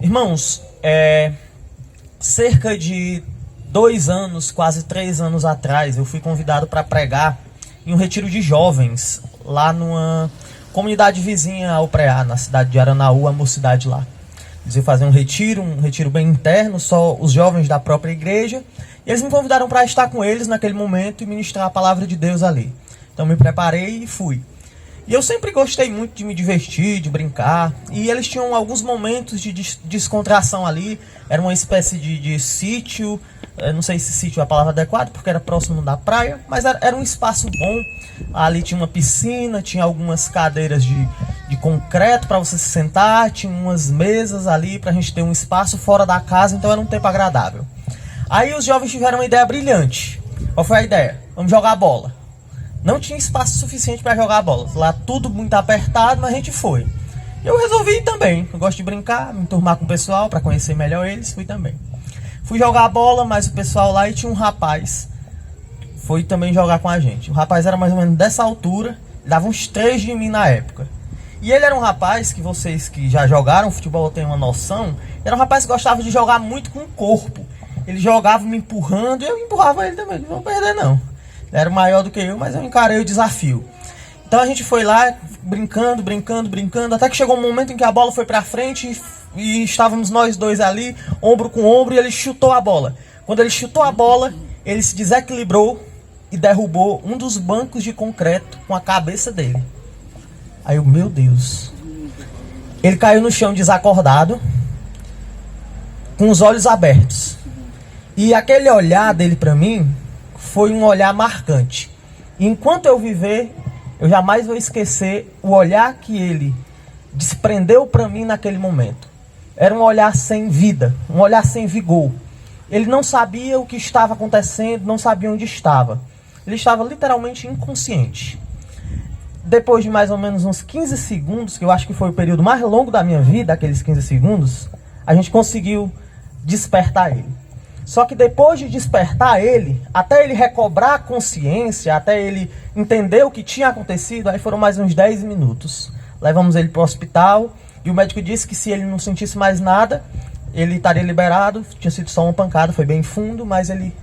Irmãos, cerca de 2 anos, quase 3 anos atrás, eu fui convidado para pregar em um retiro de jovens, lá numa comunidade vizinha ao Preá, na cidade de Aranaú, a mocidade lá. Eles iam fazer um retiro bem interno, só os jovens da própria igreja, e eles me convidaram para estar com eles naquele momento e ministrar a palavra de Deus ali. Então me preparei e fui. E eu sempre gostei muito de me divertir, de brincar. E eles tinham alguns momentos de descontração ali. Era uma espécie de sítio. Eu não sei se sítio é a palavra adequada, porque era próximo da praia. Mas era um espaço bom. Ali tinha uma piscina, tinha algumas cadeiras de concreto para você se sentar. Tinha umas mesas ali para a gente ter um espaço fora da casa. Então era um tempo agradável. Aí os jovens tiveram uma ideia brilhante. Qual foi a ideia? Vamos jogar bola. Não tinha espaço suficiente para jogar a bola. Lá tudo muito apertado, mas a gente foi. Eu resolvi ir também. Eu gosto de brincar, me enturmar com o pessoal para conhecer melhor eles. Fui também. Fui jogar a bola, mas o pessoal lá, e tinha um rapaz. Foi também jogar com a gente. O rapaz era mais ou menos dessa altura. Dava uns 3 de mim na época. E ele era um rapaz que vocês que já jogaram futebol têm uma noção. Era um rapaz que gostava de jogar muito com o corpo. Ele jogava me empurrando e eu empurrava ele também. Não vou perder não. Ele era maior do que eu, mas eu encarei o desafio. Então a gente foi lá, brincando, até que chegou um momento em que a bola foi pra frente e estávamos nós dois ali, ombro com ombro, e ele chutou a bola. Quando ele chutou a bola, ele se desequilibrou e derrubou um dos bancos de concreto com a cabeça dele. Aí eu, meu Deus. Ele caiu no chão desacordado, com os olhos abertos. E aquele olhar dele pra mim foi um olhar marcante. E enquanto eu viver, eu jamais vou esquecer o olhar que ele desprendeu para mim naquele momento. Era um olhar sem vida, um olhar sem vigor. Ele não sabia o que estava acontecendo, não sabia onde estava. Ele estava literalmente inconsciente. Depois de mais ou menos uns 15 segundos, que eu acho que foi o período mais longo da minha vida, aqueles 15 segundos, a gente conseguiu despertar ele. Só que depois de despertar ele, até ele recobrar a consciência, até ele entender o que tinha acontecido, aí foram mais uns 10 minutos. Levamos ele para o hospital e o médico disse que se ele não sentisse mais nada, ele estaria liberado. Tinha sido só uma pancada, foi bem fundo, mas ele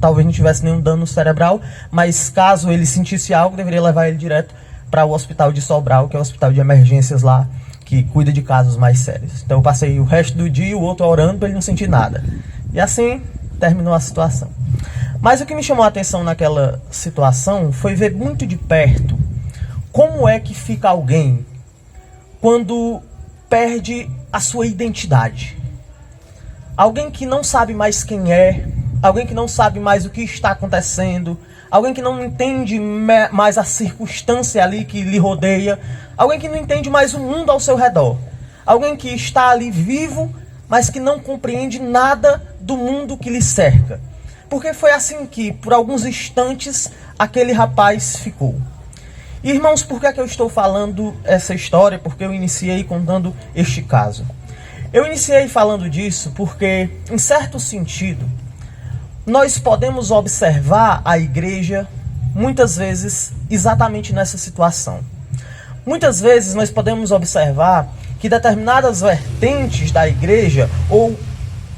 talvez não tivesse nenhum dano cerebral. Mas caso ele sentisse algo, deveria levar ele direto para o hospital de Sobral, que é o hospital de emergências lá, que cuida de casos mais sérios. Então eu passei o resto do dia e o outro orando para ele não sentir nada. E assim terminou a situação. Mas o que me chamou a atenção naquela situação foi ver muito de perto como é que fica alguém quando perde a sua identidade. Alguém que não sabe mais quem é, alguém que não sabe mais o que está acontecendo, alguém que não entende mais a circunstância ali que lhe rodeia, alguém que não entende mais o mundo ao seu redor, alguém que está ali vivo, mas que não compreende nada do mundo que lhe cerca. Porque foi assim que, por alguns instantes, aquele rapaz ficou. E, irmãos, por que é que eu estou falando essa história? Porque eu iniciei contando este caso. Eu iniciei falando disso porque, em certo sentido, nós podemos observar a igreja, muitas vezes, exatamente nessa situação. Muitas vezes nós podemos observar que determinadas vertentes da igreja ou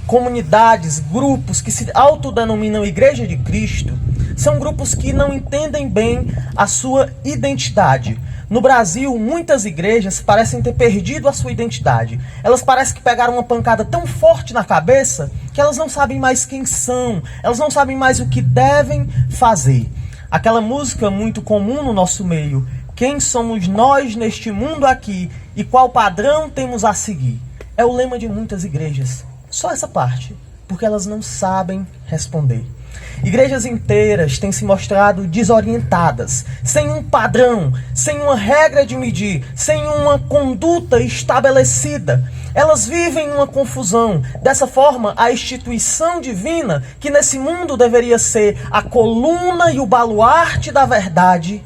comunidades, grupos que se autodenominam Igreja de Cristo, são grupos que não entendem bem a sua identidade. No Brasil, muitas igrejas parecem ter perdido a sua identidade. Elas parecem que pegaram uma pancada tão forte na cabeça que elas não sabem mais quem são, elas não sabem mais o que devem fazer. Aquela música muito comum no nosso meio, quem somos nós neste mundo aqui e qual padrão temos a seguir? É o lema de muitas igrejas. Só essa parte, porque elas não sabem responder. Igrejas inteiras têm se mostrado desorientadas, sem um padrão, sem uma regra de medir, sem uma conduta estabelecida. Elas vivem uma confusão. Dessa forma, a instituição divina, que nesse mundo deveria ser a coluna e o baluarte da verdade,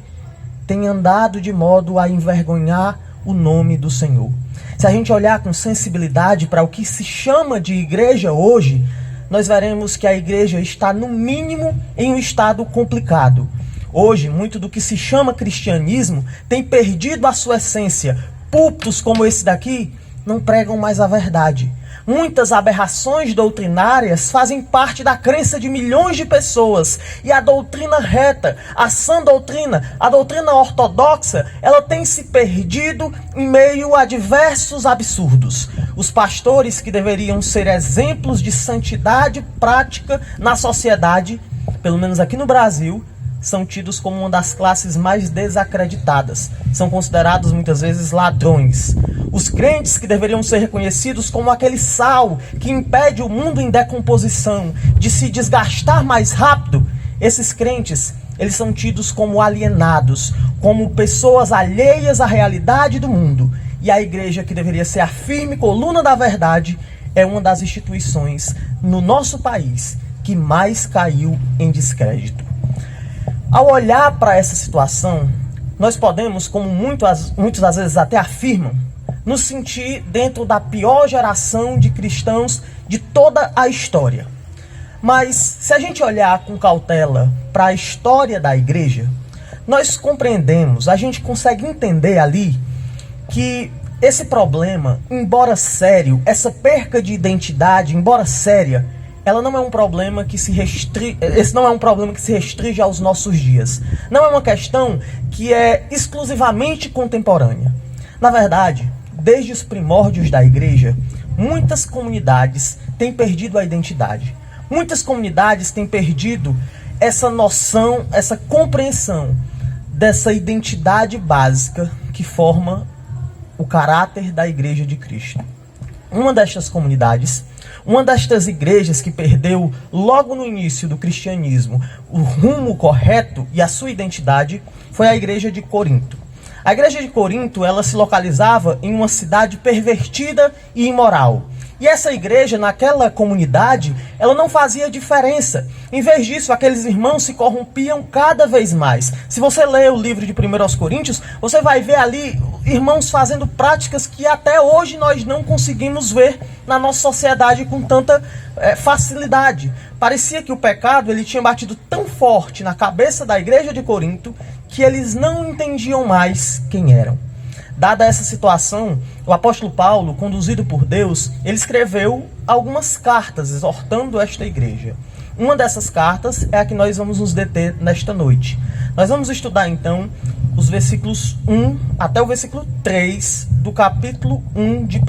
tem andado de modo a envergonhar o nome do Senhor. Se a gente olhar com sensibilidade para o que se chama de igreja hoje, nós veremos que a igreja está, no mínimo, em um estado complicado. Hoje, muito do que se chama cristianismo tem perdido a sua essência. Púlpitos como esse daqui não pregam mais a verdade. Muitas aberrações doutrinárias fazem parte da crença de milhões de pessoas. E a doutrina reta, a sã doutrina, a doutrina ortodoxa, ela tem se perdido em meio a diversos absurdos. Os pastores, que deveriam ser exemplos de santidade prática na sociedade, pelo menos aqui no Brasil, são tidos como uma das classes mais desacreditadas. São considerados muitas vezes ladrões. Os crentes, que deveriam ser reconhecidos como aquele sal que impede o mundo em decomposição de se desgastar mais rápido, esses crentes, eles são tidos como alienados, como pessoas alheias à realidade do mundo. E a igreja, que deveria ser a firme coluna da verdade, é uma das instituições no nosso país que mais caiu em descrédito. Ao olhar para essa situação, nós podemos, como muitos às vezes até afirmam, nos sentir dentro da pior geração de cristãos de toda a história. Mas se a gente olhar com cautela para a história da igreja, nós compreendemos, a gente consegue entender ali que esse problema, embora sério, essa perca de identidade, embora séria, ela não é um problema que se restringe, esse não é um problema que se restringe aos nossos dias. Não é uma questão que é exclusivamente contemporânea. Na verdade, desde os primórdios da igreja, muitas comunidades têm perdido a identidade. Muitas comunidades têm perdido essa noção, essa compreensão dessa identidade básica que forma o caráter da Igreja de Cristo. Uma destas comunidades, uma destas igrejas que perdeu logo no início do cristianismo o rumo correto e a sua identidade, foi a igreja de Corinto. A igreja de Corinto, ela se localizava em uma cidade pervertida e imoral. E essa igreja, naquela comunidade, ela não fazia diferença. Em vez disso, aqueles irmãos se corrompiam cada vez mais. Se você ler o livro de 1 Coríntios, você vai ver ali irmãos fazendo práticas que até hoje nós não conseguimos ver na nossa sociedade com tanta facilidade. Parecia que o pecado ele tinha batido tão forte na cabeça da igreja de Corinto que eles não entendiam mais quem eram. Dada essa situação, o apóstolo Paulo, conduzido por Deus, ele escreveu algumas cartas exortando esta igreja. Uma dessas cartas é a que nós vamos nos deter nesta noite. Nós vamos estudar então os versículos 1 até o versículo 3 do capítulo 1 de 1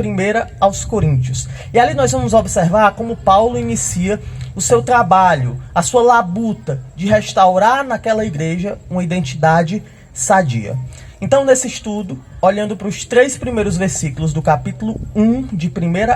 aos Coríntios. E ali nós vamos observar como Paulo inicia o seu trabalho, a sua labuta de restaurar naquela igreja uma identidade sadia. Então, nesse estudo, olhando para os 3 primeiros versículos do capítulo 1 de 1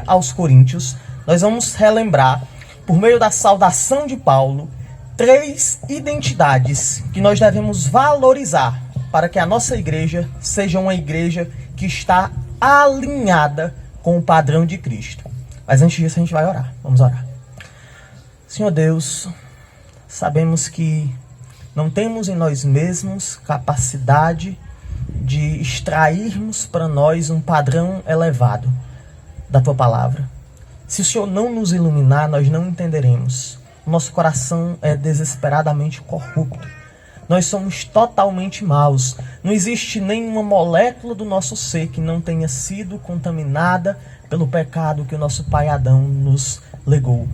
aos Coríntios, nós vamos relembrar, por meio da saudação de Paulo, 3 identidades que nós devemos valorizar para que a nossa igreja seja uma igreja que está alinhada com o padrão de Cristo. Mas antes disso, a gente vai orar. Vamos orar. Senhor Deus, sabemos que não temos em nós mesmos capacidade de extrairmos para nós um padrão elevado da Tua Palavra. Se o Senhor não nos iluminar, nós não entenderemos. O nosso coração é desesperadamente corrupto. Nós somos totalmente maus. Não existe nenhuma molécula do nosso ser que não tenha sido contaminada pelo pecado que o nosso pai Adão nos legou.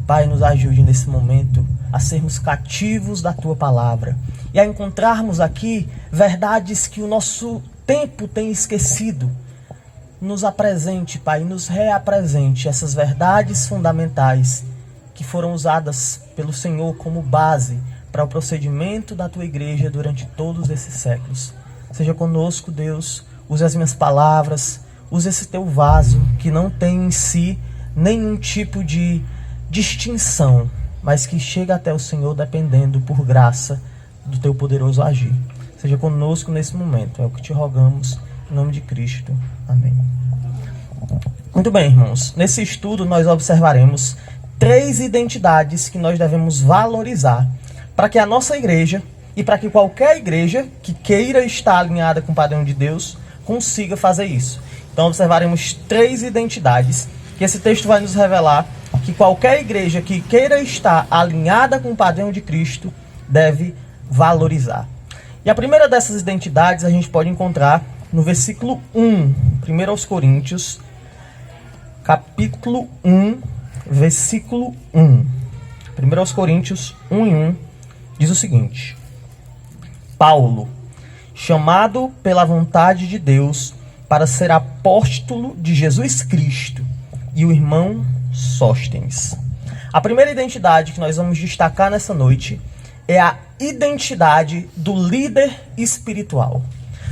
Pai, nos ajude nesse momento a sermos cativos da Tua Palavra e a encontrarmos aqui verdades que o nosso tempo tem esquecido. Nos apresente, Pai, nos reapresente essas verdades fundamentais que foram usadas pelo Senhor como base para o procedimento da Tua igreja durante todos esses séculos. Seja conosco, Deus, use as minhas palavras, use esse Teu vaso que não tem em si nenhum tipo de distinção, mas que chega até o Senhor dependendo por graça do Teu poderoso agir. Seja conosco nesse momento, é o que te rogamos, em nome de Cristo. Amém. Muito bem, irmãos. Nesse estudo nós observaremos 3 identidades que nós devemos valorizar para que a nossa igreja e para que qualquer igreja que queira estar alinhada com o padrão de Deus consiga fazer isso. Então observaremos 3 identidades que esse texto vai nos revelar que qualquer igreja que queira estar alinhada com o padrão de Cristo deve valorizar. E a primeira dessas identidades a gente pode encontrar no versículo 1 1 aos Coríntios, capítulo 1, versículo 1. 1 aos Coríntios 1:1 diz o seguinte: Paulo, chamado pela vontade de Deus para ser apóstolo de Jesus Cristo, e o irmão Sóstenes. A primeira identidade que nós vamos destacar nessa noite é a identidade do líder espiritual.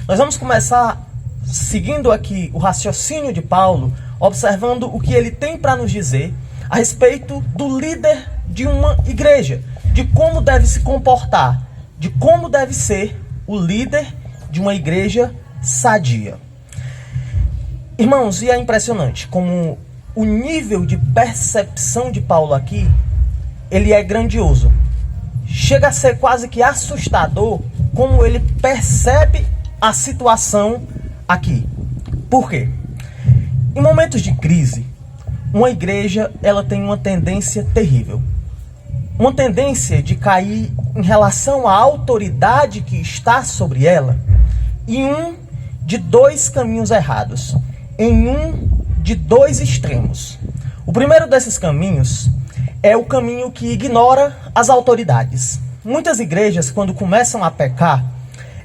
Nós vamos começar seguindo aqui o raciocínio de Paulo, observando o que ele tem para nos dizer a respeito do líder de uma igreja, de como deve se comportar, de como deve ser o líder de uma igreja sadia. Irmãos, e é impressionante como o nível de percepção de Paulo aqui, ele é grandioso. Chega a ser quase que assustador como ele percebe a situação aqui. Por quê? Em momentos de crise, uma igreja ela tem uma tendência terrível. Uma tendência de cair em relação à autoridade que está sobre ela em um de dois caminhos errados, em um de dois extremos. O primeiro desses caminhos é o caminho que ignora as autoridades. Muitas igrejas, quando começam a pecar,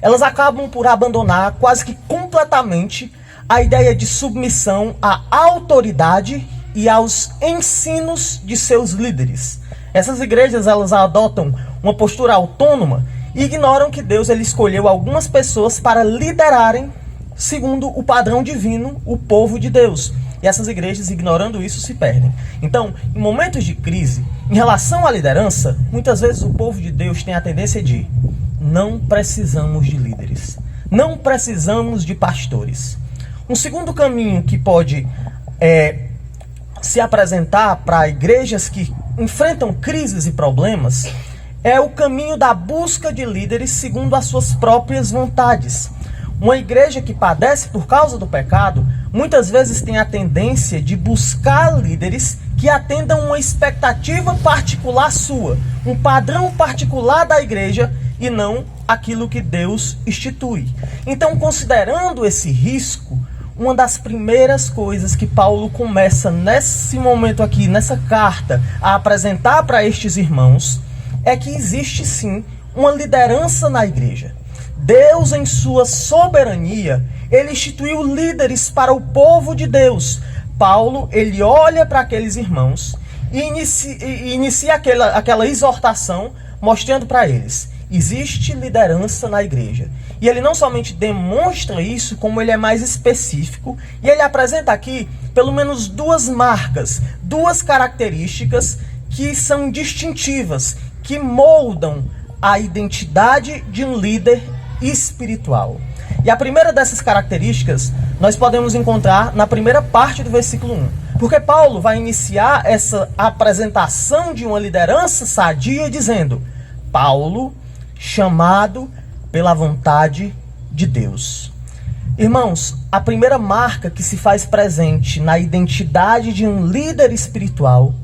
elas acabam por abandonar quase que completamente a ideia de submissão à autoridade e aos ensinos de seus líderes. Essas igrejas, elas adotam uma postura autônoma e ignoram que Deus ele escolheu algumas pessoas para liderarem segundo o padrão divino, o povo de Deus. E essas igrejas, ignorando isso, se perdem. Então, em momentos de crise, em relação à liderança, muitas vezes o povo de Deus tem a tendência de: não precisamos de líderes, não precisamos de pastores. Um segundo caminho que pode se apresentar para igrejas que enfrentam crises e problemas é o caminho da busca de líderes segundo as suas próprias vontades. Uma igreja que padece por causa do pecado, muitas vezes tem a tendência de buscar líderes que atendam uma expectativa particular sua, um padrão particular da igreja e não aquilo que Deus institui. Então, considerando esse risco, uma das primeiras coisas que Paulo começa nesse momento aqui, nessa carta, a apresentar para estes irmãos, é que existe sim uma liderança na igreja. Deus, em sua soberania, ele instituiu líderes para o povo de Deus. Paulo, ele olha para aqueles irmãos e inicia aquela exortação, mostrando para eles: existe liderança na igreja. E ele não somente demonstra isso, como ele é mais específico, e ele apresenta aqui pelo menos duas marcas, duas características que são distintivas, que moldam a identidade de um líder espiritual. E a primeira dessas características nós podemos encontrar na primeira parte do versículo 1. Porque Paulo vai iniciar essa apresentação de uma liderança sadia dizendo: Paulo, chamado pela vontade de Deus. Irmãos, a primeira marca que se faz presente na identidade de um líder espiritual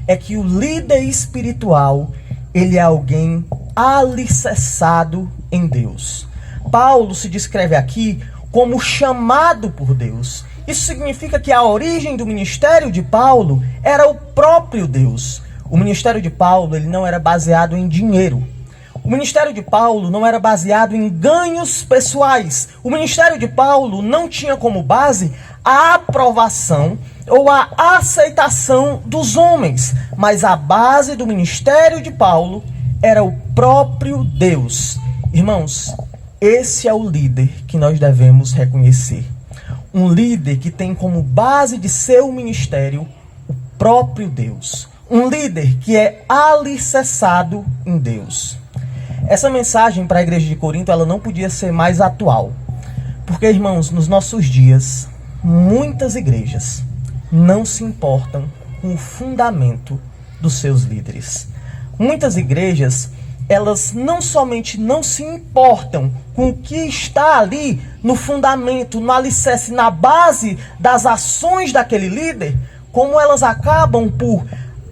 é que o líder espiritual, ele é alguém alicerçado em Deus. Paulo se descreve aqui como chamado por Deus. Isso significa que a origem do ministério de Paulo era o próprio Deus. O ministério de Paulo, ele não era baseado em dinheiro. O ministério de Paulo não era baseado em ganhos pessoais. O ministério de Paulo não tinha como base a aprovação ou a aceitação dos homens, mas a base do ministério de Paulo era o próprio Deus. Irmãos, esse é o líder que nós devemos reconhecer. Um líder que tem como base de seu ministério o próprio Deus. Um líder que é alicerçado em Deus. Essa mensagem para a igreja de Corinto, ela não podia ser mais atual. Porque, irmãos, nos nossos dias, muitas igrejas não se importam com o fundamento dos seus líderes. Muitas igrejas, elas não somente não se importam com o que está ali no fundamento, no alicerce, na base das ações daquele líder, como elas acabam por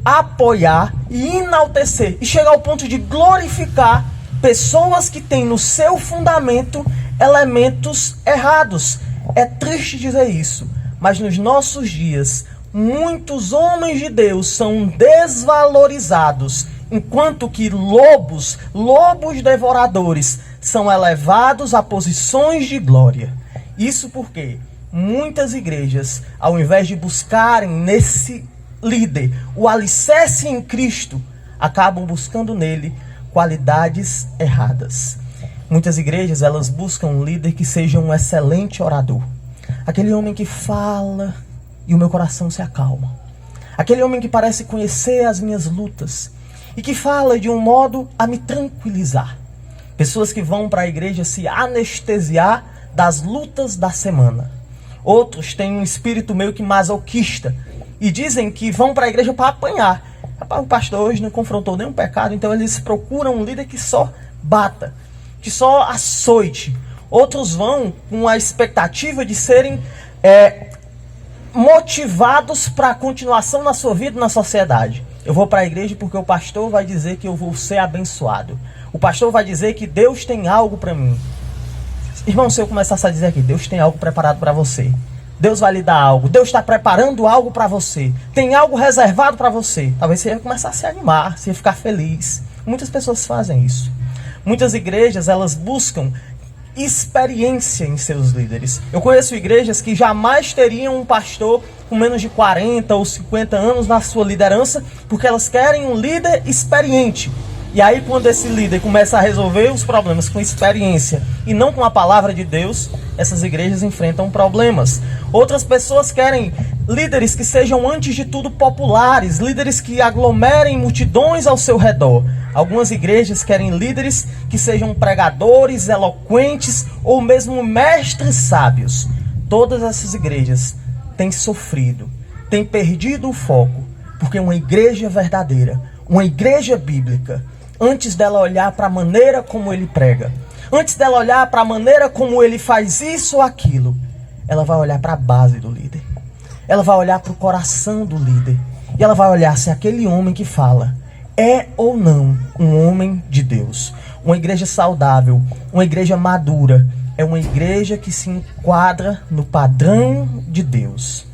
apoiar e enaltecer e chegar ao ponto de glorificar pessoas que têm no seu fundamento elementos errados, É triste dizer isso, mas nos nossos dias, muitos homens de Deus são desvalorizados, enquanto que lobos devoradores, são elevados a posições de glória. Isso porque muitas igrejas, ao invés de buscarem nesse líder o alicerce em Cristo, acabam buscando nele qualidades erradas. Muitas igrejas, elas buscam um líder que seja um excelente orador. Aquele homem que fala e o meu coração se acalma. Aquele homem que parece conhecer as minhas lutas e que fala de um modo a me tranquilizar. Pessoas que vão para a igreja se anestesiar das lutas da semana. Outros têm um espírito meio que masoquista e dizem que vão para a igreja para apanhar. Rapaz, o pastor hoje não confrontou nenhum pecado, então eles procuram um líder que só bata, que só açoite. Outros vão com a expectativa de serem motivados para a continuação na sua vida na sociedade. Eu vou para a igreja porque o pastor vai dizer que eu vou ser abençoado. O pastor vai dizer que Deus tem algo para mim. Irmão, se eu começasse a dizer aqui, Deus tem algo preparado para você. Deus vai lhe dar algo. Deus está preparando algo para você. Tem algo reservado para você. Talvez você ia começar a se animar, você ia ficar feliz. Muitas pessoas fazem isso. Muitas igrejas, elas buscam experiência em seus líderes. Eu conheço igrejas que jamais teriam um pastor com menos de 40 ou 50 anos na sua liderança, porque elas querem um líder experiente. E aí, quando esse líder começa a resolver os problemas com experiência e não com a palavra de Deus, essas igrejas enfrentam problemas. Outras pessoas querem líderes que sejam, antes de tudo, populares, líderes que aglomerem multidões ao seu redor. Algumas igrejas querem líderes que sejam pregadores, eloquentes ou mesmo mestres sábios. Todas essas igrejas têm sofrido, têm perdido o foco, porque uma igreja verdadeira, uma igreja bíblica, antes dela olhar para a maneira como ele prega, antes dela olhar para a maneira como ele faz isso ou aquilo, ela vai olhar para a base do líder. Ela vai olhar para o coração do líder. E ela vai olhar se aquele homem que fala é ou não um homem de Deus. Uma igreja saudável, uma igreja madura, é uma igreja que se enquadra no padrão de Deus.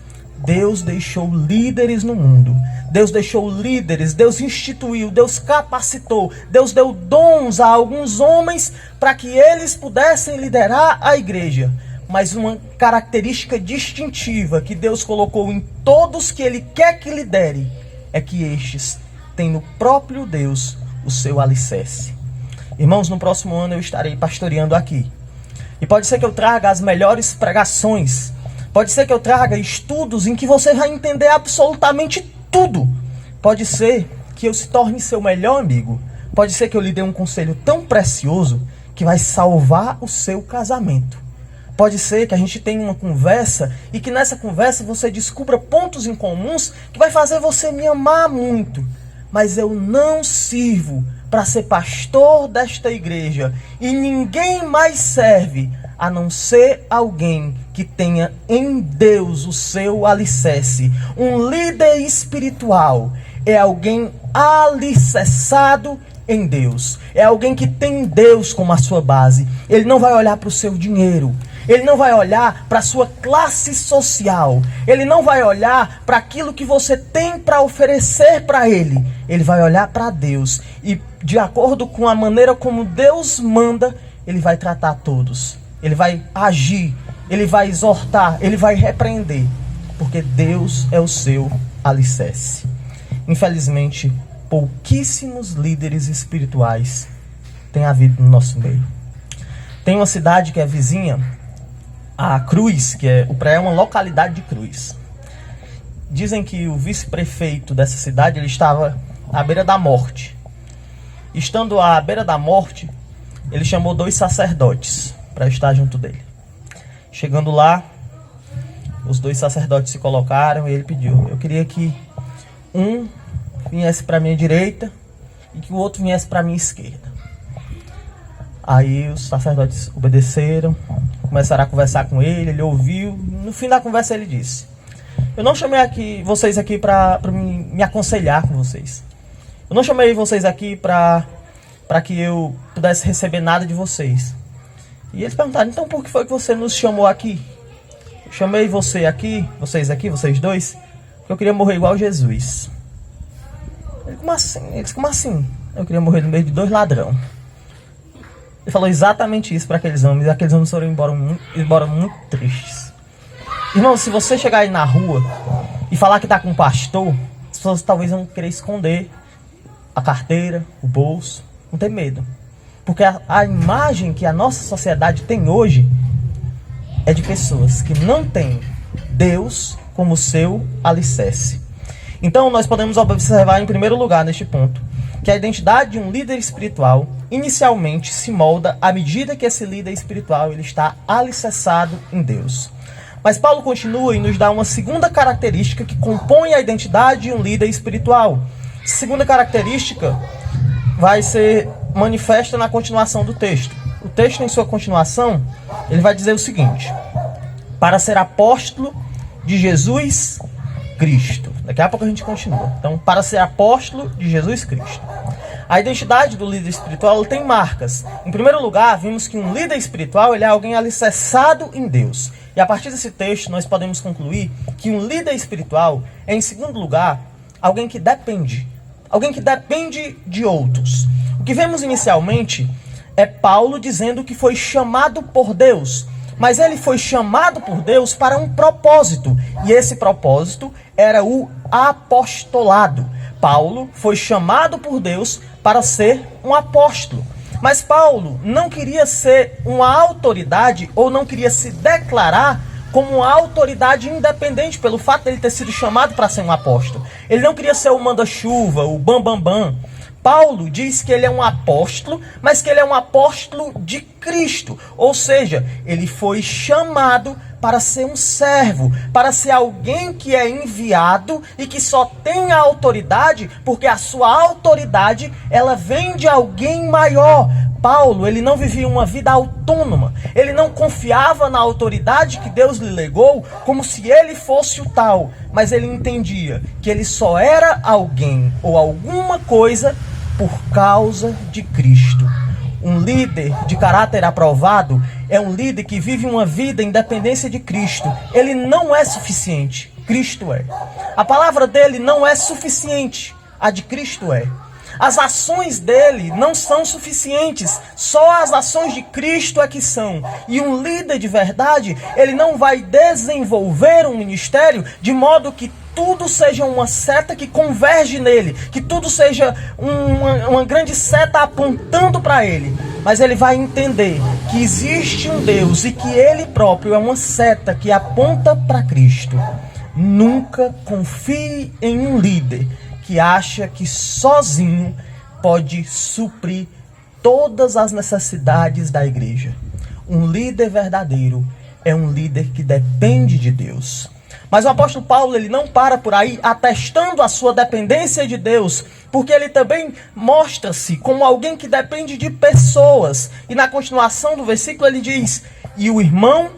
Deus deixou líderes no mundo. Deus deixou líderes, Deus instituiu, Deus capacitou, Deus deu dons a alguns homens para que eles pudessem liderar a igreja. Mas uma característica distintiva que Deus colocou em todos que Ele quer que lidere é que estes têm no próprio Deus o seu alicerce. Irmãos, no próximo ano eu estarei pastoreando aqui. E pode ser que eu traga as melhores pregações. Pode ser que eu traga estudos em que você vai entender absolutamente tudo. Pode ser que eu se torne seu melhor amigo. Pode ser que eu lhe dê um conselho tão precioso que vai salvar o seu casamento. Pode ser que a gente tenha uma conversa e que nessa conversa você descubra pontos em comuns que vai fazer você me amar muito. Mas eu não sirvo para ser pastor desta igreja e ninguém mais serve a não ser alguém que tenha em Deus o seu alicerce. Um líder espiritual é alguém alicerçado em Deus. É alguém que tem Deus como a sua base. Ele não vai olhar para o seu dinheiro. Ele não vai olhar para a sua classe social. Ele não vai olhar para aquilo que você tem para oferecer para ele. Ele vai olhar para Deus. E de acordo com a maneira como Deus manda, ele vai tratar todos. Ele vai agir. Ele vai exortar. Ele vai repreender. Porque Deus é o seu alicerce. Infelizmente, pouquíssimos líderes espirituais têm havido no nosso meio. Tem uma cidade que é vizinha a Cruz, que é, o Preá é uma localidade de Cruz. Dizem que o vice-prefeito dessa cidade, ele estava à beira da morte. Estando à beira da morte, ele chamou 2 sacerdotes para estar junto dele. Chegando lá, os 2 sacerdotes se colocaram e ele pediu: eu queria que um viesse para a minha direita e que o outro viesse para a minha esquerda. Aí os sacerdotes obedeceram, começaram a conversar com ele, ele ouviu. No fim da conversa ele disse: eu não chamei vocês aqui para me aconselhar com vocês. Eu não chamei vocês aqui para que eu pudesse receber nada de vocês. E eles perguntaram: então por que foi que você nos chamou aqui? chamei vocês aqui, vocês dois, porque eu queria morrer igual Jesus. Ele, como assim? Eles, como assim? Eu queria morrer no meio de 2 ladrão. Ele falou exatamente isso para aqueles homens, e aqueles homens foram embora muito tristes. Irmão, se você chegar aí na rua e falar que tá com um pastor, as pessoas talvez vão querer esconder a carteira, o bolso, não tem medo. Porque a imagem que a nossa sociedade tem hoje é de pessoas que não têm Deus como seu alicerce. Então nós podemos observar em primeiro lugar neste ponto que a identidade de um líder espiritual inicialmente se molda à medida que esse líder espiritual ele está alicerçado em Deus. Mas Paulo continua e nos dá uma segunda característica que compõe a identidade de um líder espiritual. Essa segunda característica vai ser manifesta na continuação do texto. O texto, em sua continuação, ele vai dizer o seguinte: para ser apóstolo de Jesus Cristo. Daqui a pouco a gente continua. Então, para ser apóstolo de Jesus Cristo. A identidade do líder espiritual tem marcas. Em primeiro lugar, vimos que um líder espiritual ele é alguém alicerçado em Deus. E a partir desse texto, nós podemos concluir que um líder espiritual é, em segundo lugar, alguém que depende de outros. O que vemos inicialmente é Paulo dizendo que foi chamado por Deus, mas ele foi chamado por Deus para um propósito, e esse propósito era o apostolado. Paulo foi chamado por Deus para ser um apóstolo, mas Paulo não queria ser uma autoridade ou não queria se declarar como uma autoridade independente pelo fato de ele ter sido chamado para ser um apóstolo. Ele não queria ser o manda-chuva, o bam-bam-bam. Paulo diz que ele é um apóstolo, mas que ele é um apóstolo de Cristo. Ou seja, ele foi chamado para ser um servo, para ser alguém que é enviado e que só tem a autoridade porque a sua autoridade ela vem de alguém maior. Paulo, ele não vivia uma vida autônoma, ele não confiava na autoridade que Deus lhe legou como se ele fosse o tal, mas ele entendia que ele só era alguém ou alguma coisa por causa de Cristo. Um líder de caráter aprovado é um líder que vive uma vida em dependência de Cristo. Ele não é suficiente, Cristo é. A palavra dele não é suficiente, a de Cristo é. As ações dele não são suficientes, só as ações de Cristo é que são. E um líder de verdade, ele não vai desenvolver um ministério de modo que tudo seja uma seta que converge nele, que tudo seja uma grande seta apontando para ele. Mas ele vai entender que existe um Deus e que ele próprio é uma seta que aponta para Cristo. Nunca confie em um líder que acha que sozinho pode suprir todas as necessidades da igreja. Um líder verdadeiro é um líder que depende de Deus. Mas o apóstolo Paulo ele não para por aí atestando a sua dependência de Deus, porque ele também mostra-se como alguém que depende de pessoas. E na continuação do versículo ele diz: e o irmão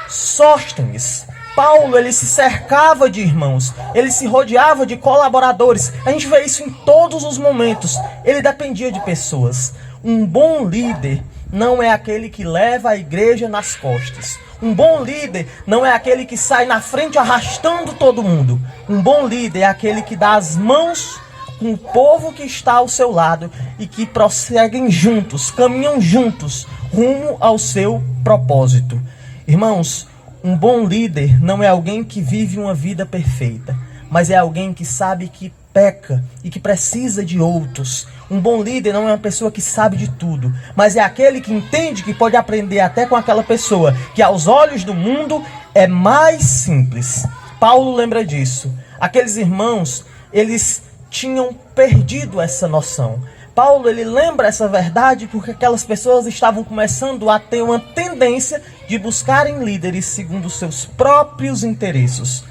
Sóstenes. Paulo, ele se cercava de irmãos, ele se rodeava de colaboradores. A gente vê isso em todos os momentos. Ele dependia de pessoas. Um bom líder não é aquele que leva a igreja nas costas. Um bom líder não é aquele que sai na frente arrastando todo mundo. Um bom líder é aquele que dá as mãos com o povo que está ao seu lado e que prosseguem juntos, caminham juntos, rumo ao seu propósito. Irmãos, um bom líder não é alguém que vive uma vida perfeita, mas é alguém que sabe que peca e que precisa de outros. Um bom líder não é uma pessoa que sabe de tudo, mas é aquele que entende que pode aprender até com aquela pessoa que aos olhos do mundo é mais simples. Paulo lembra disso. Aqueles irmãos, eles tinham perdido essa noção. Paulo, ele lembra essa verdade porque aquelas pessoas estavam começando a ter uma tendência de buscarem líderes segundo seus próprios interesses.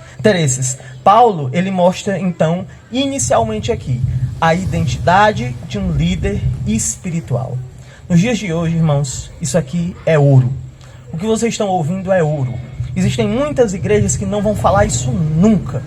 Paulo, ele mostra então, inicialmente aqui, a identidade de um líder espiritual. Nos dias de hoje, irmãos, isso aqui é ouro. O que vocês estão ouvindo é ouro. Existem muitas igrejas que não vão falar isso nunca.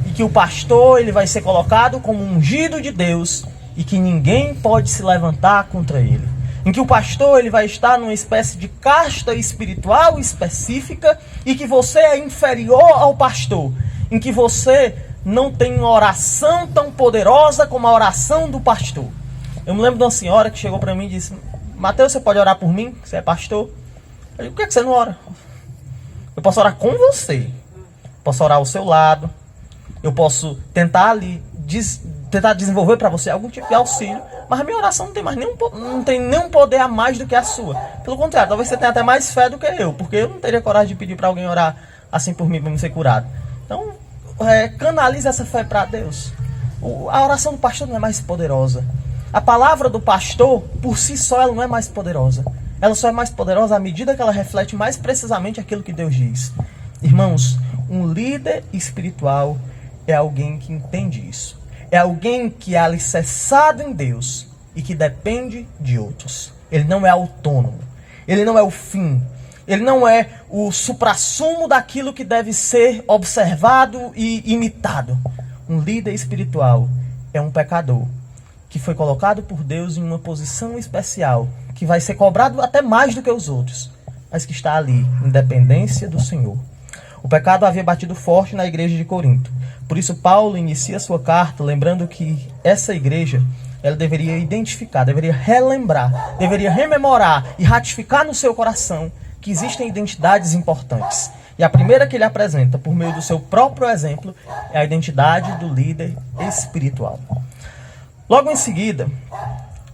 E que o pastor, ele vai ser colocado como ungido de Deus e que ninguém pode se levantar contra ele. em que o pastor ele vai estar numa espécie de casta espiritual específica e que você é inferior ao pastor, em que você não tem uma oração tão poderosa como a oração do pastor. Eu me lembro de uma senhora que chegou para mim e disse: Mateus, você pode orar por mim? Você é pastor? Eu digo: por que você não ora? Eu posso orar com você, posso orar ao seu lado, eu posso tentar ali tentar desenvolver para você algum tipo de auxílio, mas a minha oração não tem nenhum poder a mais do que a sua. Pelo contrário, talvez você tenha até mais fé do que eu, porque eu não teria coragem de pedir para alguém orar assim por mim para me ser curado. Então, canalize essa fé para Deus. A oração do pastor não é mais poderosa. A palavra do pastor, por si só, ela não é mais poderosa. Ela só é mais poderosa à medida que ela reflete mais precisamente aquilo que Deus diz. Irmãos, um líder espiritual é alguém que entende isso. É alguém que é alicerçado em Deus e que depende de outros. Ele não é autônomo. Ele não é o fim. Ele não é o suprassumo daquilo que deve ser observado e imitado. Um líder espiritual é um pecador que foi colocado por Deus em uma posição especial, que vai ser cobrado até mais do que os outros, mas que está ali, em dependência do Senhor. O pecado havia batido forte na igreja de Corinto. Por isso, Paulo inicia sua carta lembrando que essa igreja ela deveria identificar, deveria relembrar, deveria rememorar e ratificar no seu coração que existem identidades importantes. E a primeira que ele apresenta, por meio do seu próprio exemplo, é a identidade do líder espiritual. Logo em seguida,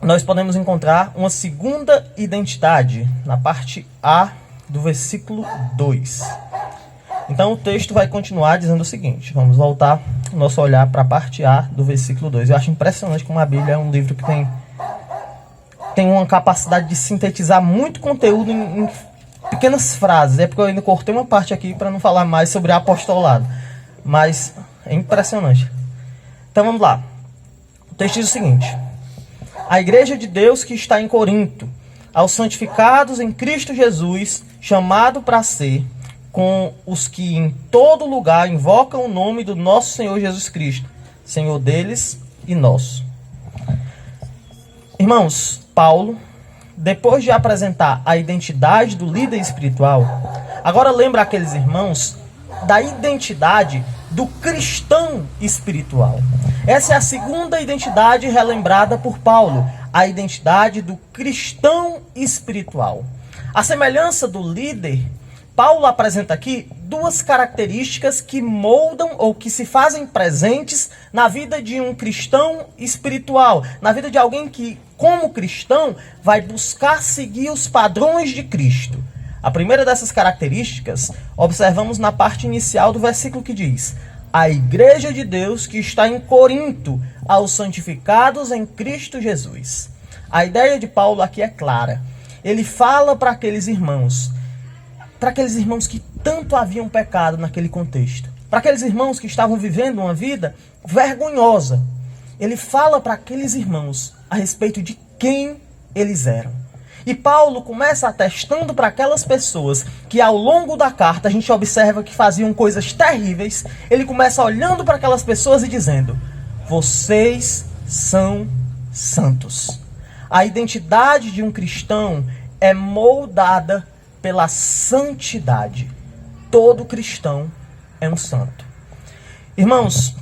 nós podemos encontrar uma segunda identidade na parte A do versículo 2. Então o texto vai continuar dizendo o seguinte. Vamos voltar o nosso olhar para a parte A do versículo 2. Eu acho impressionante como a Bíblia é um livro que tem uma capacidade de sintetizar muito conteúdo em pequenas frases. É porque eu ainda cortei uma parte aqui para não falar mais sobre apostolado. Mas é impressionante. Então vamos lá. O texto diz o seguinte: a igreja de Deus que está em Corinto, aos santificados em Cristo Jesus, chamado para ser, com os que em todo lugar invocam o nome do nosso Senhor Jesus Cristo, Senhor deles e nosso. Irmãos, Paulo, depois de apresentar a identidade do líder espiritual, agora lembra aqueles irmãos da identidade do cristão espiritual. Essa é a segunda identidade relembrada por Paulo, a identidade do cristão espiritual. A semelhança do líder, Paulo apresenta aqui duas características que moldam ou que se fazem presentes na vida de um cristão espiritual, na vida de alguém que, como cristão, vai buscar seguir os padrões de Cristo. A primeira dessas características observamos na parte inicial do versículo que diz: a igreja de Deus que está em Corinto, aos santificados em Cristo Jesus. A ideia de Paulo aqui é clara. Ele fala para aqueles irmãos que tanto haviam pecado naquele contexto, para aqueles irmãos que estavam vivendo uma vida vergonhosa. Ele fala para aqueles irmãos a respeito de quem eles eram. E Paulo começa atestando para aquelas pessoas que ao longo da carta a gente observa que faziam coisas terríveis. Ele começa olhando para aquelas pessoas e dizendo: vocês são santos. A identidade de um cristão é moldada pela santidade. Todo cristão é um santo. Irmãos,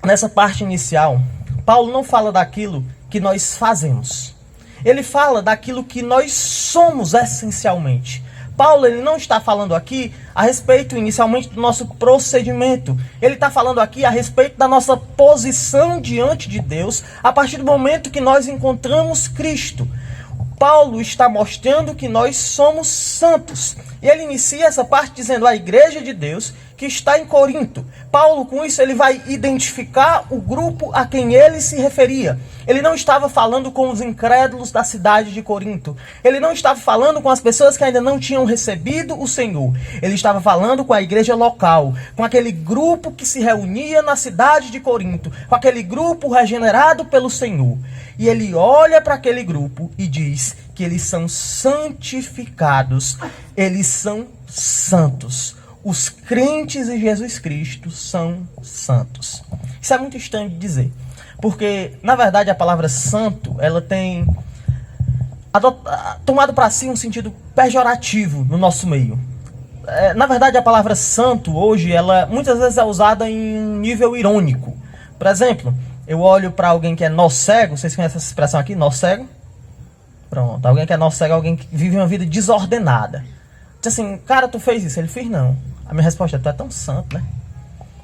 nessa parte inicial, Paulo não fala daquilo que nós fazemos. Ele fala daquilo que nós somos essencialmente. Paulo ele não está falando aqui a respeito inicialmente do nosso procedimento. Ele está falando aqui a respeito da nossa posição diante de Deus a partir do momento que nós encontramos Cristo. Paulo está mostrando que nós somos santos. E ele inicia essa parte dizendo a igreja de Deus que está em Corinto. Paulo, com isso, ele vai identificar o grupo a quem ele se referia. Ele não estava falando com os incrédulos da cidade de Corinto. Ele não estava falando com as pessoas que ainda não tinham recebido o Senhor. Ele estava falando com a igreja local, com aquele grupo que se reunia na cidade de Corinto, com aquele grupo regenerado pelo Senhor. E ele olha para aquele grupo e diz que eles são santificados, eles são santos. Os crentes em Jesus Cristo são santos. Isso é muito estranho de dizer, porque, na verdade, a palavra santo, ela tem tomado para si um sentido pejorativo no nosso meio. Na verdade, a palavra santo hoje, ela muitas vezes é usada em um nível irônico. Por exemplo, eu olho para alguém que é nó cego, vocês conhecem essa expressão aqui, nó cego? Pronto, alguém que é nó cego é alguém que vive uma vida desordenada. Diz assim, cara, tu fez isso? Ele fez não. A minha resposta é, tu é tão santo, né?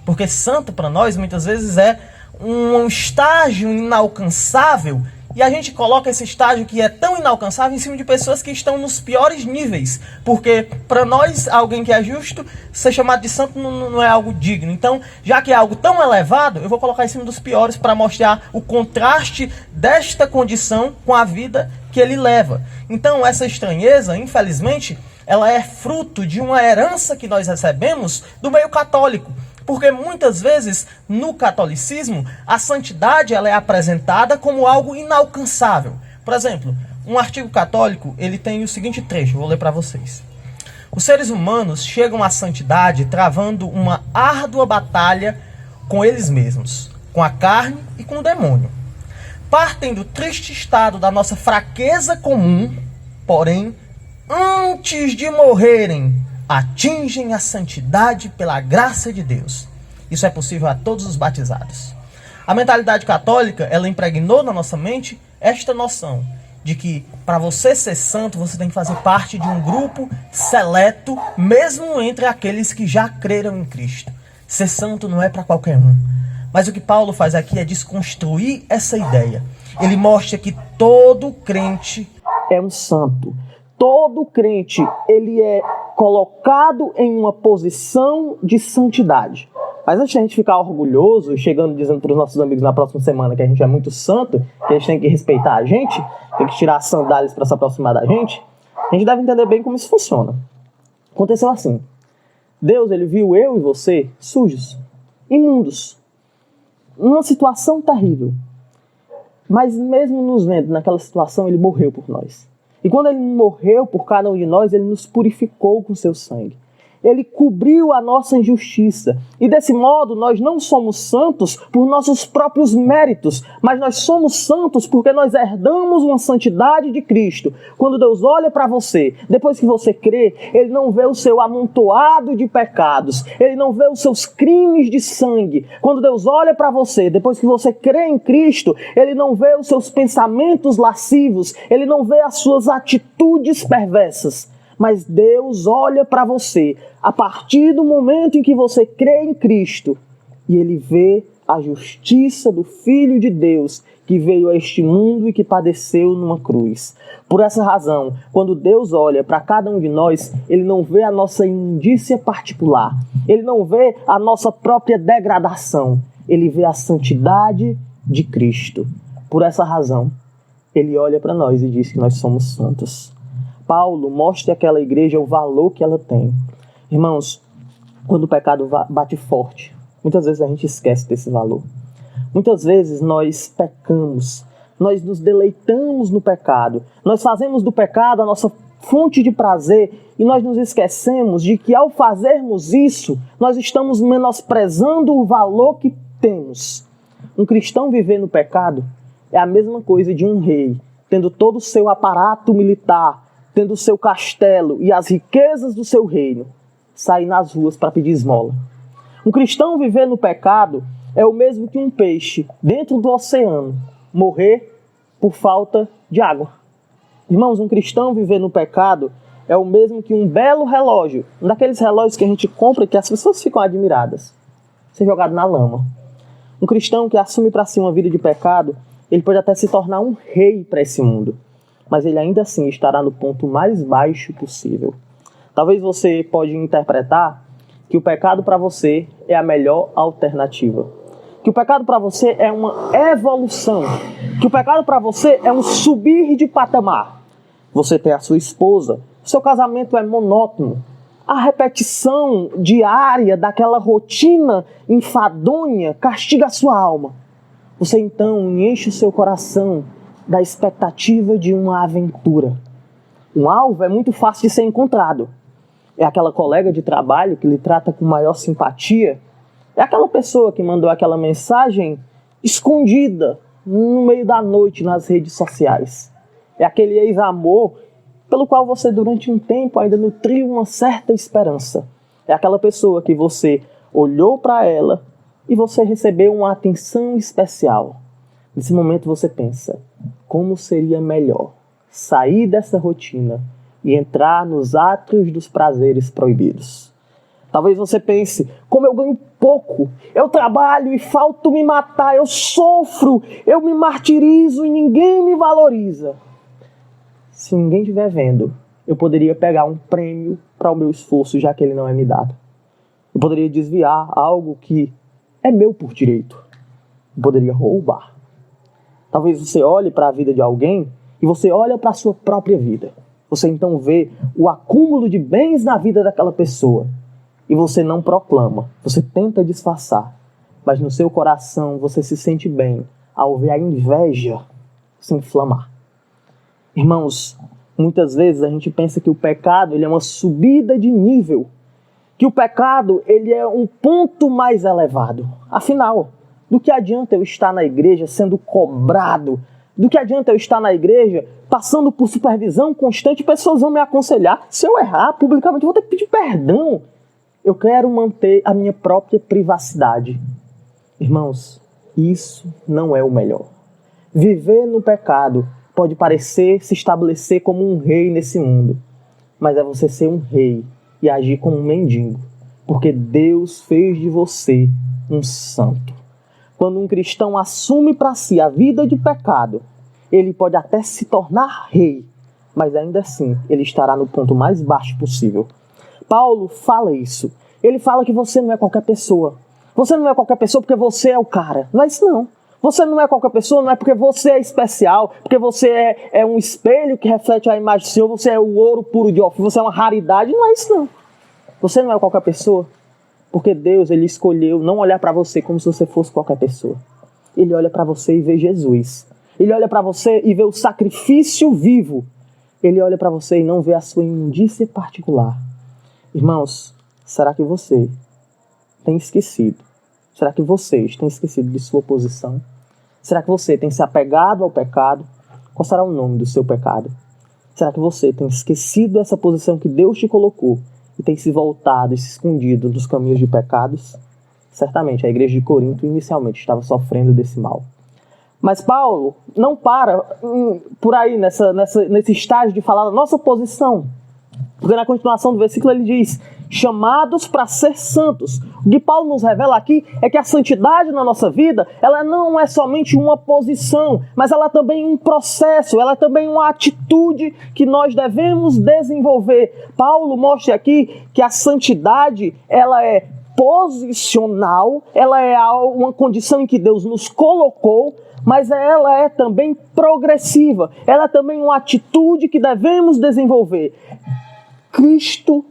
Porque santo para nós muitas vezes é um estágio inalcançável, e a gente coloca esse estágio que é tão inalcançável em cima de pessoas que estão nos piores níveis. Porque para nós, alguém que é justo, ser chamado de santo não é algo digno. Então, já que é algo tão elevado, eu vou colocar em cima dos piores para mostrar o contraste desta condição com a vida que ele leva. Então, essa estranheza, infelizmente, ela é fruto de uma herança que nós recebemos do meio católico. Porque muitas vezes, no catolicismo, a santidade ela é apresentada como algo inalcançável. Por exemplo, um artigo católico ele tem o seguinte trecho, vou ler para vocês. Os seres humanos chegam à santidade travando uma árdua batalha com eles mesmos, com a carne e com o demônio. Partem do triste estado da nossa fraqueza comum, porém, antes de morrerem, atingem a santidade pela graça de Deus. Isso é possível a todos os batizados. A mentalidade católica, ela impregnou na nossa mente esta noção de que para você ser santo, você tem que fazer parte de um grupo seleto, mesmo entre aqueles que já creram em Cristo. Ser santo não é para qualquer um. Mas o que Paulo faz aqui é desconstruir essa ideia. Ele mostra que todo crente é um santo. Todo crente, ele é colocado em uma posição de santidade. Mas antes de a gente ficar orgulhoso, chegando dizendo para os nossos amigos na próxima semana que a gente é muito santo, que a gente tem que respeitar a gente, tem que tirar as sandálias para se aproximar da gente, a gente deve entender bem como isso funciona. Aconteceu assim. Deus, ele viu eu e você sujos, imundos, numa situação terrível. Mas mesmo nos vendo naquela situação, ele morreu por nós. E quando ele morreu por cada um de nós, ele nos purificou com seu sangue. Ele cobriu a nossa injustiça. E desse modo, nós não somos santos por nossos próprios méritos, mas nós somos santos porque nós herdamos uma santidade de Cristo. Quando Deus olha para você, depois que você crê, Ele não vê o seu amontoado de pecados, Ele não vê os seus crimes de sangue. Quando Deus olha para você, depois que você crê em Cristo, Ele não vê os seus pensamentos lascivos, Ele não vê as suas atitudes perversas. Mas Deus olha para você a partir do momento em que você crê em Cristo e Ele vê a justiça do Filho de Deus que veio a este mundo e que padeceu numa cruz. Por essa razão, quando Deus olha para cada um de nós, Ele não vê a nossa imundícia particular, Ele não vê a nossa própria degradação, Ele vê a santidade de Cristo. Por essa razão, Ele olha para nós e diz que nós somos santos. Paulo mostra àquela igreja o valor que ela tem. Irmãos, quando o pecado bate forte, muitas vezes a gente esquece desse valor. Muitas vezes nós pecamos, nós nos deleitamos no pecado, nós fazemos do pecado a nossa fonte de prazer e nós nos esquecemos de que ao fazermos isso, nós estamos menosprezando o valor que temos. Um cristão viver no pecado é a mesma coisa de um rei, tendo todo o seu aparato militar, tendo o seu castelo e as riquezas do seu reino, sair nas ruas para pedir esmola. Um cristão viver no pecado é o mesmo que um peixe dentro do oceano morrer por falta de água. Irmãos, um cristão viver no pecado é o mesmo que um belo relógio, um daqueles relógios que a gente compra e que as pessoas ficam admiradas, ser jogado na lama. Um cristão que assume para si uma vida de pecado, ele pode até se tornar um rei para esse mundo, mas ele ainda assim estará no ponto mais baixo possível. Talvez você pode interpretar que o pecado para você é a melhor alternativa. Que o pecado para você é uma evolução. Que o pecado para você é um subir de patamar. Você tem a sua esposa, seu casamento é monótono. A repetição diária daquela rotina enfadonha castiga a sua alma. Você então enche o seu coração da expectativa de uma aventura. Um alvo é muito fácil de ser encontrado. É aquela colega de trabalho que lhe trata com maior simpatia. É aquela pessoa que mandou aquela mensagem escondida no meio da noite nas redes sociais. É aquele ex-amor pelo qual você durante um tempo ainda nutriu uma certa esperança. É aquela pessoa que você olhou para ela e você recebeu uma atenção especial. Nesse momento você pensa, como seria melhor sair dessa rotina e entrar nos átrios dos prazeres proibidos? Talvez você pense, como eu ganho pouco, eu trabalho e falto me matar, eu sofro, eu me martirizo e ninguém me valoriza. Se ninguém estiver vendo, eu poderia pegar um prêmio para o meu esforço, já que ele não é me dado. Eu poderia desviar algo que é meu por direito. Eu poderia roubar. Talvez você olhe para a vida de alguém e você olha para a sua própria vida. Você então vê o acúmulo de bens na vida daquela pessoa. E você não proclama, você tenta disfarçar. Mas no seu coração você se sente bem ao ver a inveja se inflamar. Irmãos, muitas vezes a gente pensa que o pecado ele é uma subida de nível. Que o pecado ele é um ponto mais elevado. Afinal, do que adianta eu estar na igreja sendo cobrado? Do que adianta eu estar na igreja passando por supervisão constante e pessoas vão me aconselhar? Se eu errar publicamente, eu vou ter que pedir perdão. Eu quero manter a minha própria privacidade. Irmãos, isso não é o melhor. Viver no pecado pode parecer se estabelecer como um rei nesse mundo. Mas é você ser um rei e agir como um mendigo. Porque Deus fez de você um santo. Quando um cristão assume para si a vida de pecado, ele pode até se tornar rei, mas ainda assim ele estará no ponto mais baixo possível. Paulo fala isso. Ele fala que você não é qualquer pessoa. Você não é qualquer pessoa porque você é o cara. Não é isso não. Você não é qualquer pessoa, não é porque você é especial, porque você é um espelho que reflete a imagem do Senhor, você é o ouro puro de Ofir, você é uma raridade. Não é isso não. Você não é qualquer pessoa porque Deus ele escolheu não olhar para você como se você fosse qualquer pessoa. Ele olha para você e vê Jesus. Ele olha para você e vê o sacrifício vivo. Ele olha para você e não vê a sua imundícia particular. Irmãos, será que você tem esquecido? Será que vocês têm esquecido de sua posição? Será que você tem se apegado ao pecado? Qual será o nome do seu pecado? Será que você tem esquecido essa posição que Deus te colocou e tem se voltado e se escondido dos caminhos de pecados? Certamente a igreja de Corinto inicialmente estava sofrendo desse mal. Mas Paulo não para por aí nesse estágio de falar da nossa posição. Porque na continuação do versículo ele diz, chamados para ser santos. O que Paulo nos revela aqui é que a santidade na nossa vida, ela não é somente uma posição, mas ela é também um processo, ela é também uma atitude que nós devemos desenvolver. Paulo mostra aqui que a santidade, ela é posicional, ela é uma condição em que Deus nos colocou, mas ela é também progressiva, ela é também uma atitude que devemos desenvolver. Cristo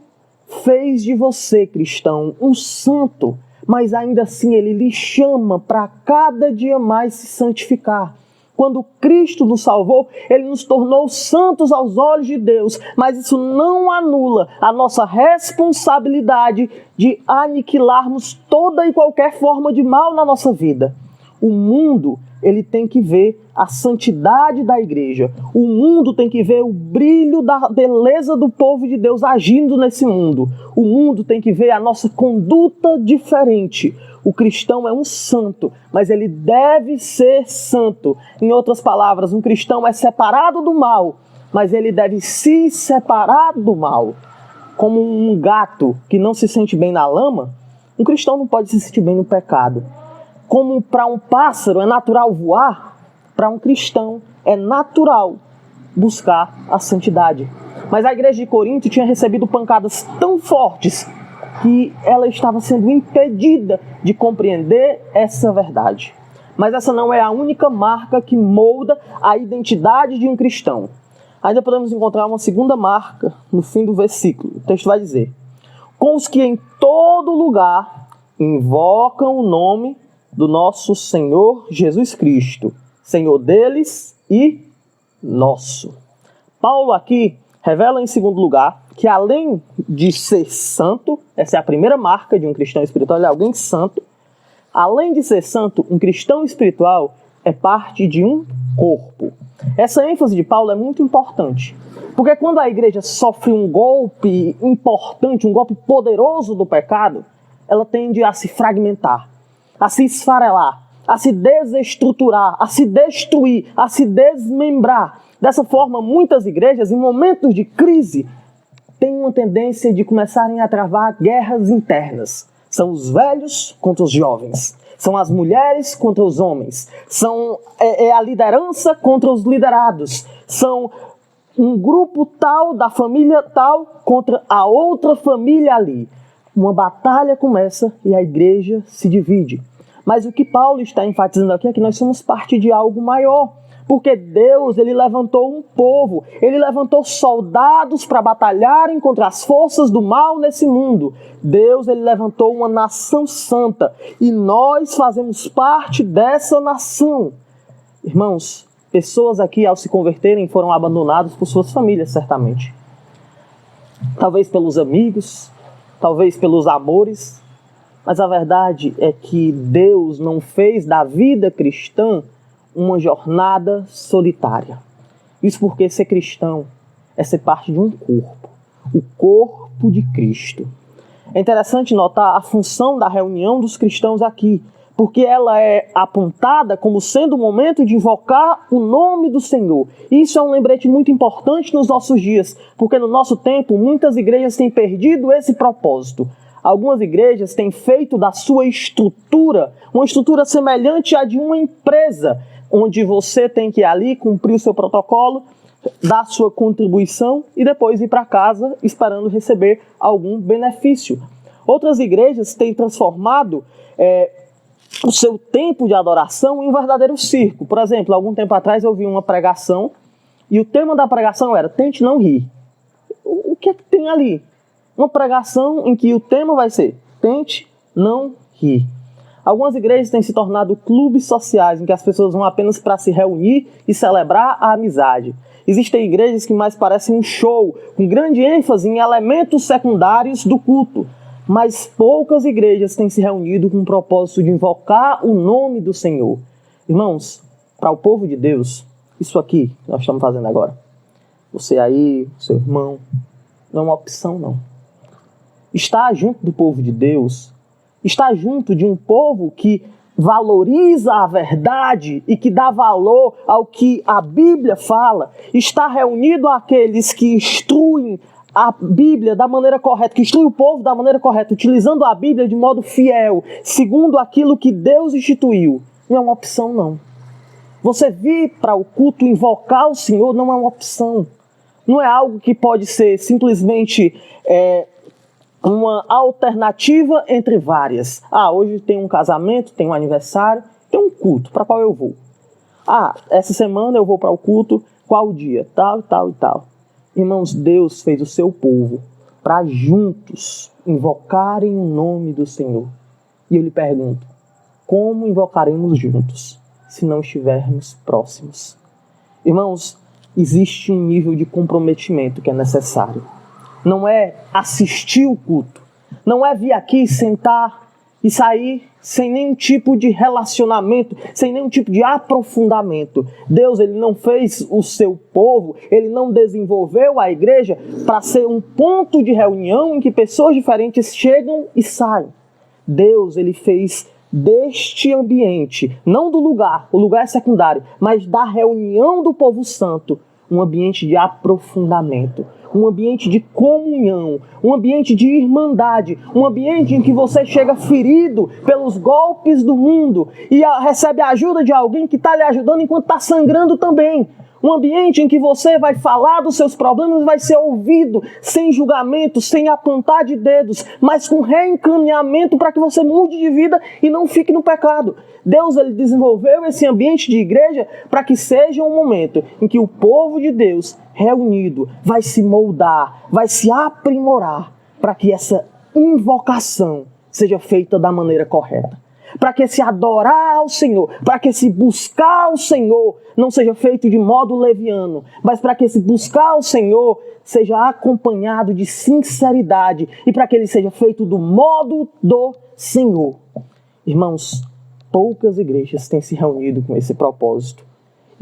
fez de você, cristão, um santo, mas ainda assim ele lhe chama para cada dia mais se santificar. Quando Cristo nos salvou, ele nos tornou santos aos olhos de Deus, mas isso não anula a nossa responsabilidade de aniquilarmos toda e qualquer forma de mal na nossa vida. O mundo, ele tem que ver a santidade da igreja. O mundo tem que ver o brilho da beleza do povo de Deus agindo nesse mundo. O mundo tem que ver a nossa conduta diferente. O cristão é um santo, mas ele deve ser santo. Em outras palavras, um cristão é separado do mal, mas ele deve se separar do mal. Como um gato que não se sente bem na lama, um cristão não pode se sentir bem no pecado. Como para um pássaro é natural voar, para um cristão é natural buscar a santidade. Mas a igreja de Corinto tinha recebido pancadas tão fortes que ela estava sendo impedida de compreender essa verdade. Mas essa não é a única marca que molda a identidade de um cristão. Ainda podemos encontrar uma segunda marca no fim do versículo. O texto vai dizer, com os que em todo lugar invocam o nome do nosso Senhor Jesus Cristo, Senhor deles e nosso. Paulo aqui revela em segundo lugar que além de ser santo, essa é a primeira marca de um cristão espiritual, ele é alguém santo. Além de ser santo, um cristão espiritual é parte de um corpo. Essa ênfase de Paulo é muito importante, porque quando a igreja sofre um golpe importante, um golpe poderoso do pecado, ela tende a se fragmentar, a se esfarelar, a se desestruturar, a se destruir, a se desmembrar. Dessa forma, muitas igrejas, em momentos de crise, têm uma tendência de começarem a travar guerras internas. São os velhos contra os jovens, são as mulheres contra os homens, são a liderança contra os liderados, são um grupo tal, da família tal, contra a outra família ali. Uma batalha começa e a igreja se divide. Mas o que Paulo está enfatizando aqui é que nós somos parte de algo maior. Porque Deus, ele levantou um povo, ele levantou soldados para batalharem contra as forças do mal nesse mundo. Deus, ele levantou uma nação santa e nós fazemos parte dessa nação. Irmãos, pessoas aqui ao se converterem foram abandonadas por suas famílias, certamente. Talvez pelos amigos, talvez pelos amores, mas a verdade é que Deus não fez da vida cristã uma jornada solitária. Isso porque ser cristão é ser parte de um corpo, o corpo de Cristo. É interessante notar a função da reunião dos cristãos aqui, porque ela é apontada como sendo o momento de invocar o nome do Senhor. Isso é um lembrete muito importante nos nossos dias, porque no nosso tempo muitas igrejas têm perdido esse propósito. Algumas igrejas têm feito da sua estrutura uma estrutura semelhante à de uma empresa, onde você tem que ir ali cumprir o seu protocolo, dar sua contribuição e depois ir para casa esperando receber algum benefício. Outras igrejas têm transformado o seu tempo de adoração em um verdadeiro circo. Por exemplo, algum tempo atrás eu vi uma pregação e o tema da pregação era "Tente não rir". O que é que tem ali? Uma pregação em que o tema vai ser "Tente não rir". Algumas igrejas têm se tornado clubes sociais em que as pessoas vão apenas para se reunir e celebrar a amizade. Existem igrejas que mais parecem um show, com grande ênfase em elementos secundários do culto. Mas poucas igrejas têm se reunido com o propósito de invocar o nome do Senhor. Irmãos, para o povo de Deus, isso aqui que nós estamos fazendo agora, você aí, seu irmão, não é uma opção não. Estar junto do povo de Deus, estar junto de um povo que valoriza a verdade e que dá valor ao que a Bíblia fala, estar reunido àqueles que instruem a Bíblia da maneira correta, que instrui o povo da maneira correta, utilizando a Bíblia de modo fiel, segundo aquilo que Deus instituiu, não é uma opção não. Você vir para o culto invocar o Senhor não é uma opção. Não é algo que pode ser simplesmente uma alternativa entre várias. Hoje tem um casamento, tem um aniversário, tem um culto, para qual eu vou? Essa semana eu vou para o culto, qual dia? Tal, tal e tal. Irmãos, Deus fez o seu povo para juntos invocarem o nome do Senhor. E eu lhe pergunto, como invocaremos juntos se não estivermos próximos? Irmãos, existe um nível de comprometimento que é necessário. Não é assistir o culto, não é vir aqui, sentar e sair sem nenhum tipo de relacionamento, sem nenhum tipo de aprofundamento. Deus, ele não fez o seu povo, ele não desenvolveu a igreja para ser um ponto de reunião em que pessoas diferentes chegam e saem. Deus, ele fez deste ambiente, não do lugar, o lugar é secundário, mas da reunião do povo santo, um ambiente de aprofundamento, um ambiente de comunhão, um ambiente de irmandade, um ambiente em que você chega ferido pelos golpes do mundo e recebe a ajuda de alguém que está lhe ajudando enquanto está sangrando também. Um ambiente em que você vai falar dos seus problemas e vai ser ouvido sem julgamento, sem apontar de dedos, mas com reencaminhamento para que você mude de vida e não fique no pecado. Deus, ele desenvolveu esse ambiente de igreja para que seja um momento em que o povo de Deus reunido vai se moldar, vai se aprimorar para que essa invocação seja feita da maneira correta. Para que esse adorar ao Senhor, para que esse buscar ao Senhor não seja feito de modo leviano, mas para que esse buscar ao Senhor seja acompanhado de sinceridade e para que ele seja feito do modo do Senhor. Irmãos, poucas igrejas têm se reunido com esse propósito.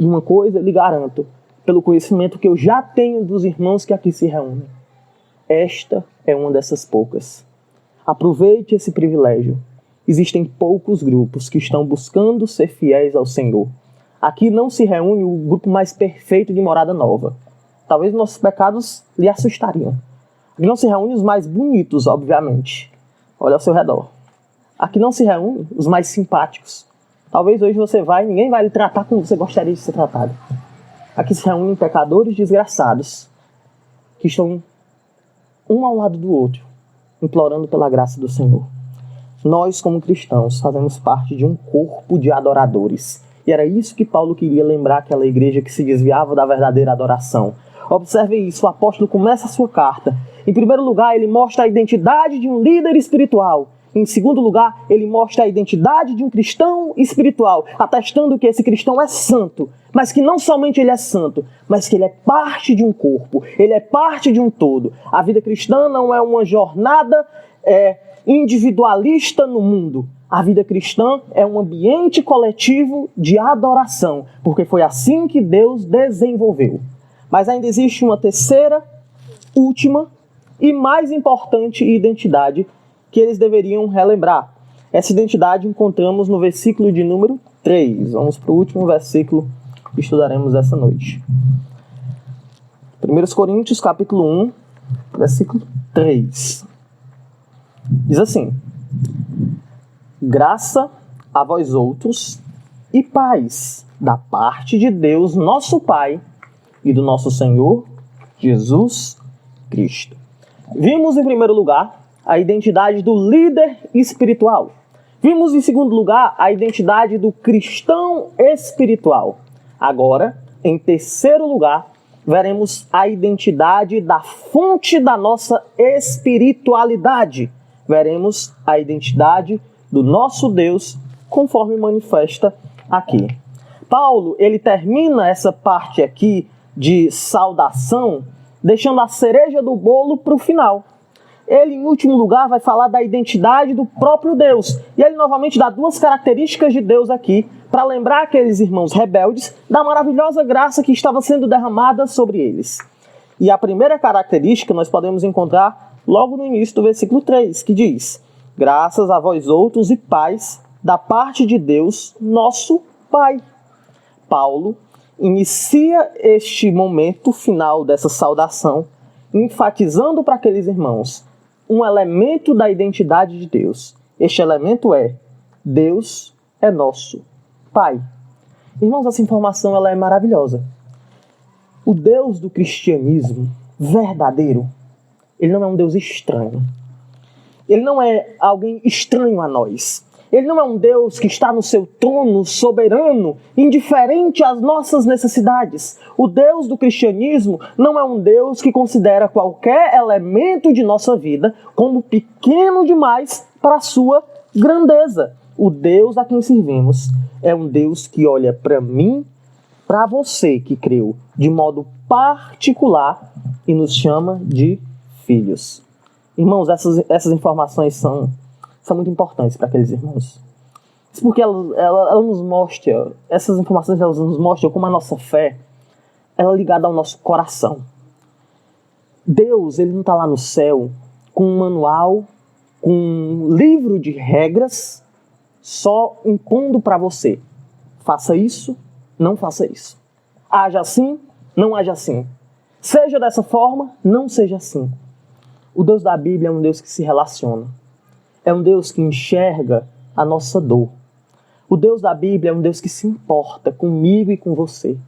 E uma coisa lhe garanto, pelo conhecimento que eu já tenho dos irmãos que aqui se reúnem. Esta é uma dessas poucas. Aproveite esse privilégio. Existem poucos grupos que estão buscando ser fiéis ao Senhor. Aqui não se reúne o grupo mais perfeito de Morada Nova. Talvez nossos pecados lhe assustariam. Aqui não se reúne os mais bonitos, obviamente. Olha ao seu redor. Aqui não se reúne os mais simpáticos. Talvez hoje você vai e ninguém vai lhe tratar como você gostaria de ser tratado. Aqui se reúnem pecadores desgraçados que estão um ao lado do outro, implorando pela graça do Senhor. Nós, como cristãos, fazemos parte de um corpo de adoradores. E era isso que Paulo queria lembrar aquela igreja que se desviava da verdadeira adoração. Observe isso, o apóstolo começa a sua carta. Em primeiro lugar, ele mostra a identidade de um líder espiritual. Em segundo lugar, ele mostra a identidade de um cristão espiritual, atestando que esse cristão é santo, mas que não somente ele é santo, mas que ele é parte de um corpo, ele é parte de um todo. A vida cristã não é uma jornada individualista no mundo. A vida cristã é um ambiente coletivo de adoração, porque foi assim que Deus desenvolveu. Mas ainda existe uma terceira, última e mais importante identidade que eles deveriam relembrar. Essa identidade encontramos no versículo de número 3. Vamos para o último versículo que estudaremos essa noite. 1 Coríntios, capítulo 1, versículo 3. Diz assim: graça a vós outros e paz da parte de Deus, nosso Pai, e do nosso Senhor Jesus Cristo. Vimos, em primeiro lugar, a identidade do líder espiritual. Vimos, em segundo lugar, a identidade do cristão espiritual. Agora, em terceiro lugar, veremos a identidade da fonte da nossa espiritualidade. Veremos a identidade do nosso Deus, conforme manifesta aqui. Paulo, ele termina essa parte aqui de saudação, deixando a cereja do bolo para o final. Ele, em último lugar, vai falar da identidade do próprio Deus. E ele, novamente, dá duas características de Deus aqui, para lembrar aqueles irmãos rebeldes da maravilhosa graça que estava sendo derramada sobre eles. E a primeira característica nós podemos encontrar logo no início do versículo 3, que diz: graças a vós outros e paz da parte de Deus, nosso Pai. Paulo inicia este momento final dessa saudação, enfatizando para aqueles irmãos um elemento da identidade de Deus. Este elemento é: Deus é nosso Pai. Irmãos, essa informação ela é maravilhosa. O Deus do cristianismo verdadeiro, ele não é um Deus estranho. Ele não é alguém estranho a nós. Ele não é um Deus que está no seu trono soberano, indiferente às nossas necessidades. O Deus do cristianismo não é um Deus que considera qualquer elemento de nossa vida como pequeno demais para a sua grandeza. O Deus a quem servimos é um Deus que olha para mim, para você que creu, de modo particular e nos chama de filhos. Irmãos, essas informações são muito importantes para aqueles irmãos. Isso porque ela nos mostra, essas informações elas nos mostram como a nossa fé ela é ligada ao nosso coração. Deus, ele não está lá no céu com um manual, com um livro de regras, só impondo para você: faça isso, não faça isso. Haja assim, não haja assim. Seja dessa forma, não seja assim. O Deus da Bíblia é um Deus que se relaciona. É um Deus que enxerga a nossa dor. O Deus da Bíblia é um Deus que se importa comigo e com você.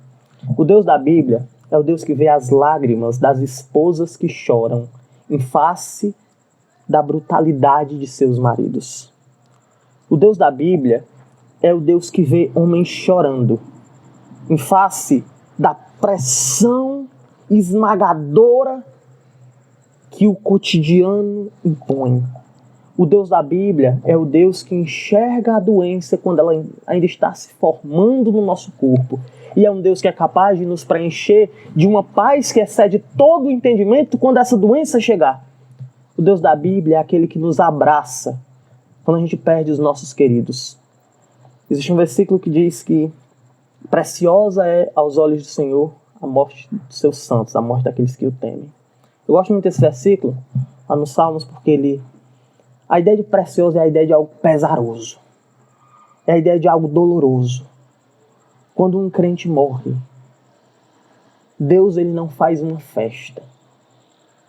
O Deus da Bíblia é o Deus que vê as lágrimas das esposas que choram em face da brutalidade de seus maridos. O Deus da Bíblia é o Deus que vê homens chorando em face da pressão esmagadora que o cotidiano impõe. O Deus da Bíblia é o Deus que enxerga a doença quando ela ainda está se formando no nosso corpo. E é um Deus que é capaz de nos preencher de uma paz que excede todo o entendimento quando essa doença chegar. O Deus da Bíblia é aquele que nos abraça quando a gente perde os nossos queridos. Existe um versículo que diz que Preciosa é aos olhos do Senhor a morte dos seus santos, a morte daqueles que o temem. Eu gosto muito desse versículo, lá nos Salmos, porque a ideia de precioso é a ideia de algo pesaroso. É a ideia de algo doloroso. Quando um crente morre, Deus ele não faz uma festa,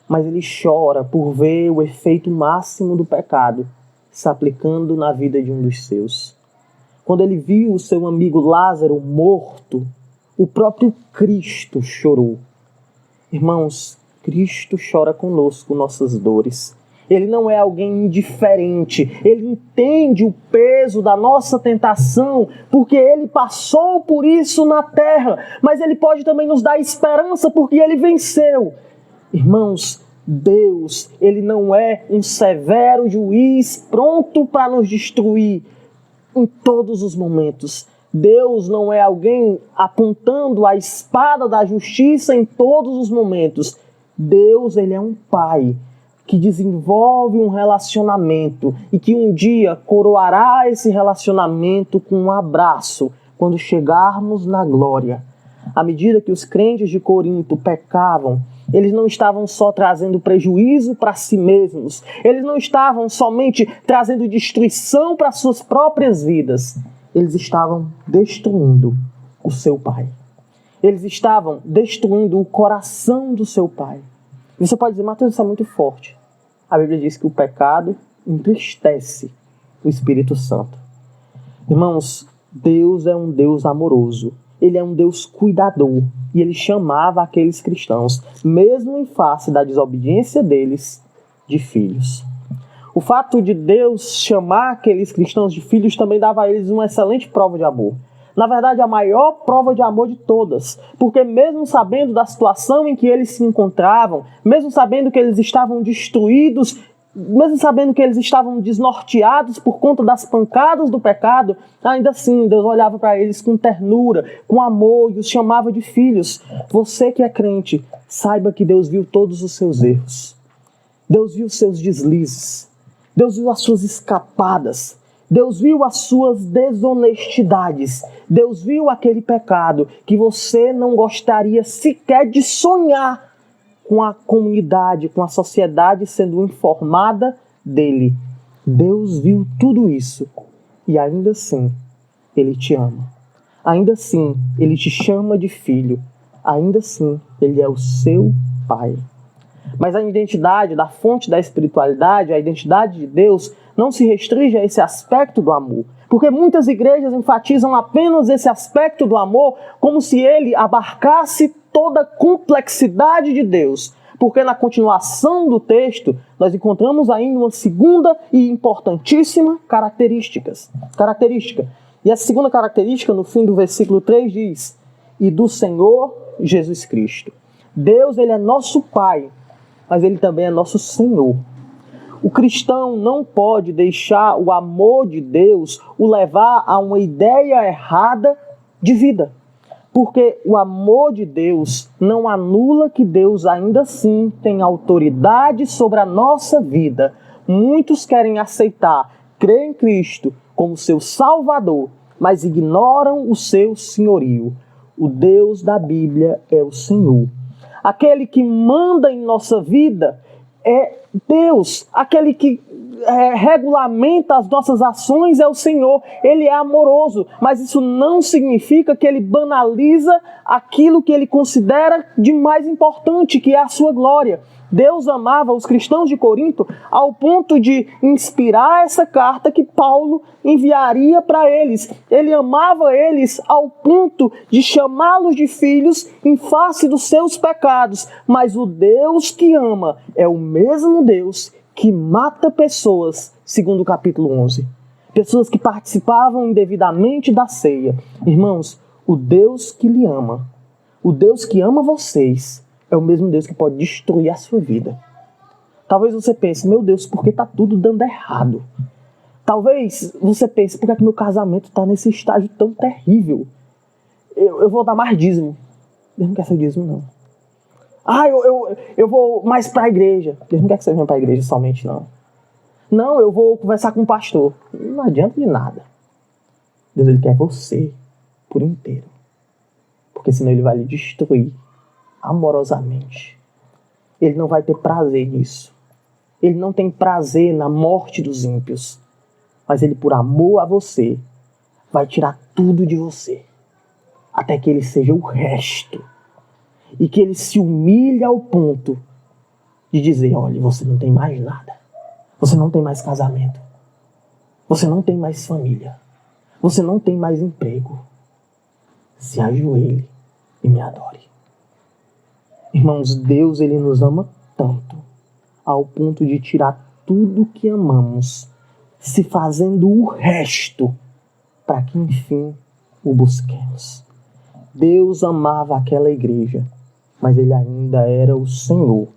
mas ele chora por ver o efeito máximo do pecado se aplicando na vida de um dos seus. Quando ele viu o seu amigo Lázaro morto, o próprio Cristo chorou. Irmãos, Cristo chora conosco nossas dores. Ele não é alguém indiferente. Ele entende o peso da nossa tentação, porque ele passou por isso na terra. Mas ele pode também nos dar esperança, porque ele venceu. Irmãos, Deus, ele não é um severo juiz pronto para nos destruir em todos os momentos. Deus não é alguém apontando a espada da justiça em todos os momentos. Deus, ele é um pai que desenvolve um relacionamento e que um dia coroará esse relacionamento com um abraço quando chegarmos na glória. À medida que os crentes de Corinto pecavam, eles não estavam só trazendo prejuízo para si mesmos, eles não estavam somente trazendo destruição para suas próprias vidas, eles estavam destruindo o seu pai. Eles estavam destruindo o coração do seu pai. E você pode dizer, Mateus, isso é muito forte. A Bíblia diz que o pecado entristece o Espírito Santo. Irmãos, Deus é um Deus amoroso. Ele é um Deus cuidador. E ele chamava aqueles cristãos, mesmo em face da desobediência deles, de filhos. O fato de Deus chamar aqueles cristãos de filhos também dava a eles uma excelente prova de amor. Na verdade, a maior prova de amor de todas. Porque mesmo sabendo da situação em que eles se encontravam, mesmo sabendo que eles estavam destruídos, mesmo sabendo que eles estavam desnorteados por conta das pancadas do pecado, ainda assim Deus olhava para eles com ternura, com amor e os chamava de filhos. Você que é crente, saiba que Deus viu todos os seus erros. Deus viu os seus deslizes. Deus viu as suas escapadas. Deus viu as suas desonestidades. Deus viu aquele pecado que você não gostaria sequer de sonhar com a comunidade, com a sociedade sendo informada dele. Deus viu tudo isso e ainda assim Ele te ama. Ainda assim Ele te chama de filho. Ainda assim Ele é o seu Pai. Mas a identidade da fonte da espiritualidade, a identidade de Deus, não se restringe a esse aspecto do amor. Porque muitas igrejas enfatizam apenas esse aspecto do amor como se ele abarcasse toda a complexidade de Deus. Porque na continuação do texto, nós encontramos ainda uma segunda e importantíssima característica. E essa segunda característica, no fim do versículo 3, diz: e do Senhor Jesus Cristo. Deus, ele é nosso Pai, mas ele também é nosso Senhor. O cristão não pode deixar o amor de Deus o levar a uma ideia errada de vida. Porque o amor de Deus não anula que Deus ainda assim tem autoridade sobre a nossa vida. Muitos querem aceitar, crer em Cristo como seu Salvador, mas ignoram o seu senhorio. O Deus da Bíblia é o Senhor. Aquele que manda em nossa vida é Deus. Aquele que regulamenta as nossas ações é o Senhor. Ele é amoroso, mas isso não significa que ele banaliza aquilo que ele considera de mais importante, que é a sua glória. Deus amava os cristãos de Corinto ao ponto de inspirar essa carta que Paulo enviaria para eles. Ele amava eles ao ponto de chamá-los de filhos em face dos seus pecados. Mas o Deus que ama é o mesmo Deus que mata pessoas, segundo o capítulo 11. Pessoas que participavam indevidamente da ceia. Irmãos, o Deus que lhe ama, o Deus que ama vocês, é o mesmo Deus que pode destruir a sua vida. Talvez você pense, meu Deus, por que está tudo dando errado? Talvez você pense, por que meu casamento está nesse estágio tão terrível? Eu vou dar mais dízimo. Deus não quer seu dízimo, não. Eu vou mais para a igreja. Deus não quer que você venha para a igreja somente, não. Não, eu vou conversar com o pastor. Não adianta de nada. Deus, ele quer você por inteiro. porque senão ele vai lhe destruir amorosamente. Ele não vai ter prazer nisso. Ele não tem prazer na morte dos ímpios, mas ele, por amor a você, vai tirar tudo de você, até que ele seja o resto, e que ele se humilhe ao ponto de dizer: olha, você não tem mais nada, você não tem mais casamento, você não tem mais família, você não tem mais emprego. Se ajoelhe e me adore. Irmãos, Deus, ele nos ama tanto, ao ponto de tirar tudo que amamos, se fazendo o resto, para que enfim o busquemos. Deus amava aquela igreja, mas ele ainda era o Senhor.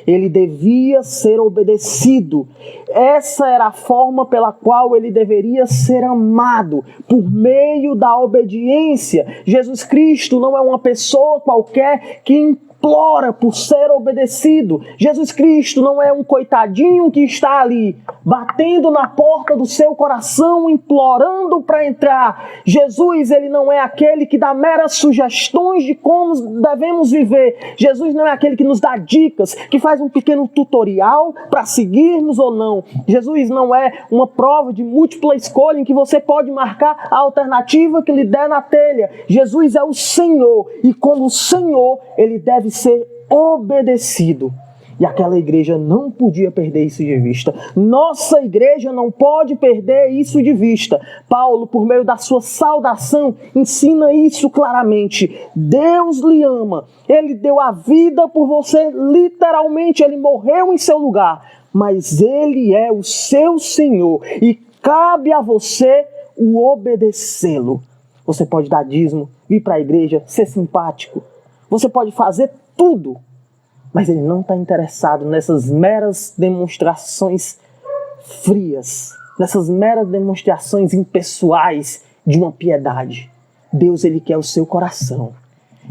Ele devia ser obedecido. Essa era a forma pela qual ele deveria ser amado, por meio da obediência. Jesus Cristo não é uma pessoa qualquer que implora por ser obedecido. Jesus Cristo não é um coitadinho que está ali, batendo na porta do seu coração, implorando para entrar. Jesus, ele não é aquele que dá meras sugestões de como devemos viver. Jesus não é aquele que nos dá dicas, que faz um pequeno tutorial para seguirmos ou não. Jesus não é uma prova de múltipla escolha em que você pode marcar a alternativa que lhe der na telha. Jesus é o Senhor, e como Senhor, ele deve ser obedecido. E aquela igreja não podia perder isso de vista. Nossa igreja não pode perder isso de vista. Paulo, por meio da sua saudação, ensina isso claramente. Deus lhe ama. Ele deu a vida por você, literalmente. Ele morreu em seu lugar. Mas ele é o seu Senhor. E cabe a você o obedecê-lo. Você pode dar dízimo, vir para a igreja, ser simpático. Você pode fazer tudo, mas ele não está interessado nessas meras demonstrações frias, nessas meras demonstrações impessoais de uma piedade. Deus, ele quer o seu coração.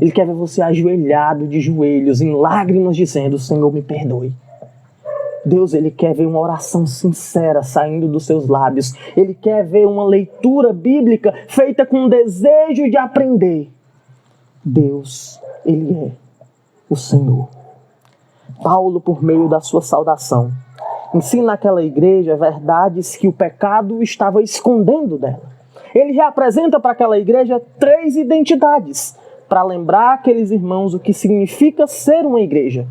Ele quer ver você ajoelhado de joelhos, em lágrimas, dizendo: Senhor, me perdoe. Deus, ele quer ver uma oração sincera saindo dos seus lábios. Ele quer ver uma leitura bíblica feita com desejo de aprender. Deus, ele é o Senhor. Paulo, por meio da sua saudação, ensina àquela igreja verdades que o pecado estava escondendo dela. Ele reapresenta para aquela igreja 3 identidades, para lembrar aqueles irmãos o que significa ser uma igreja.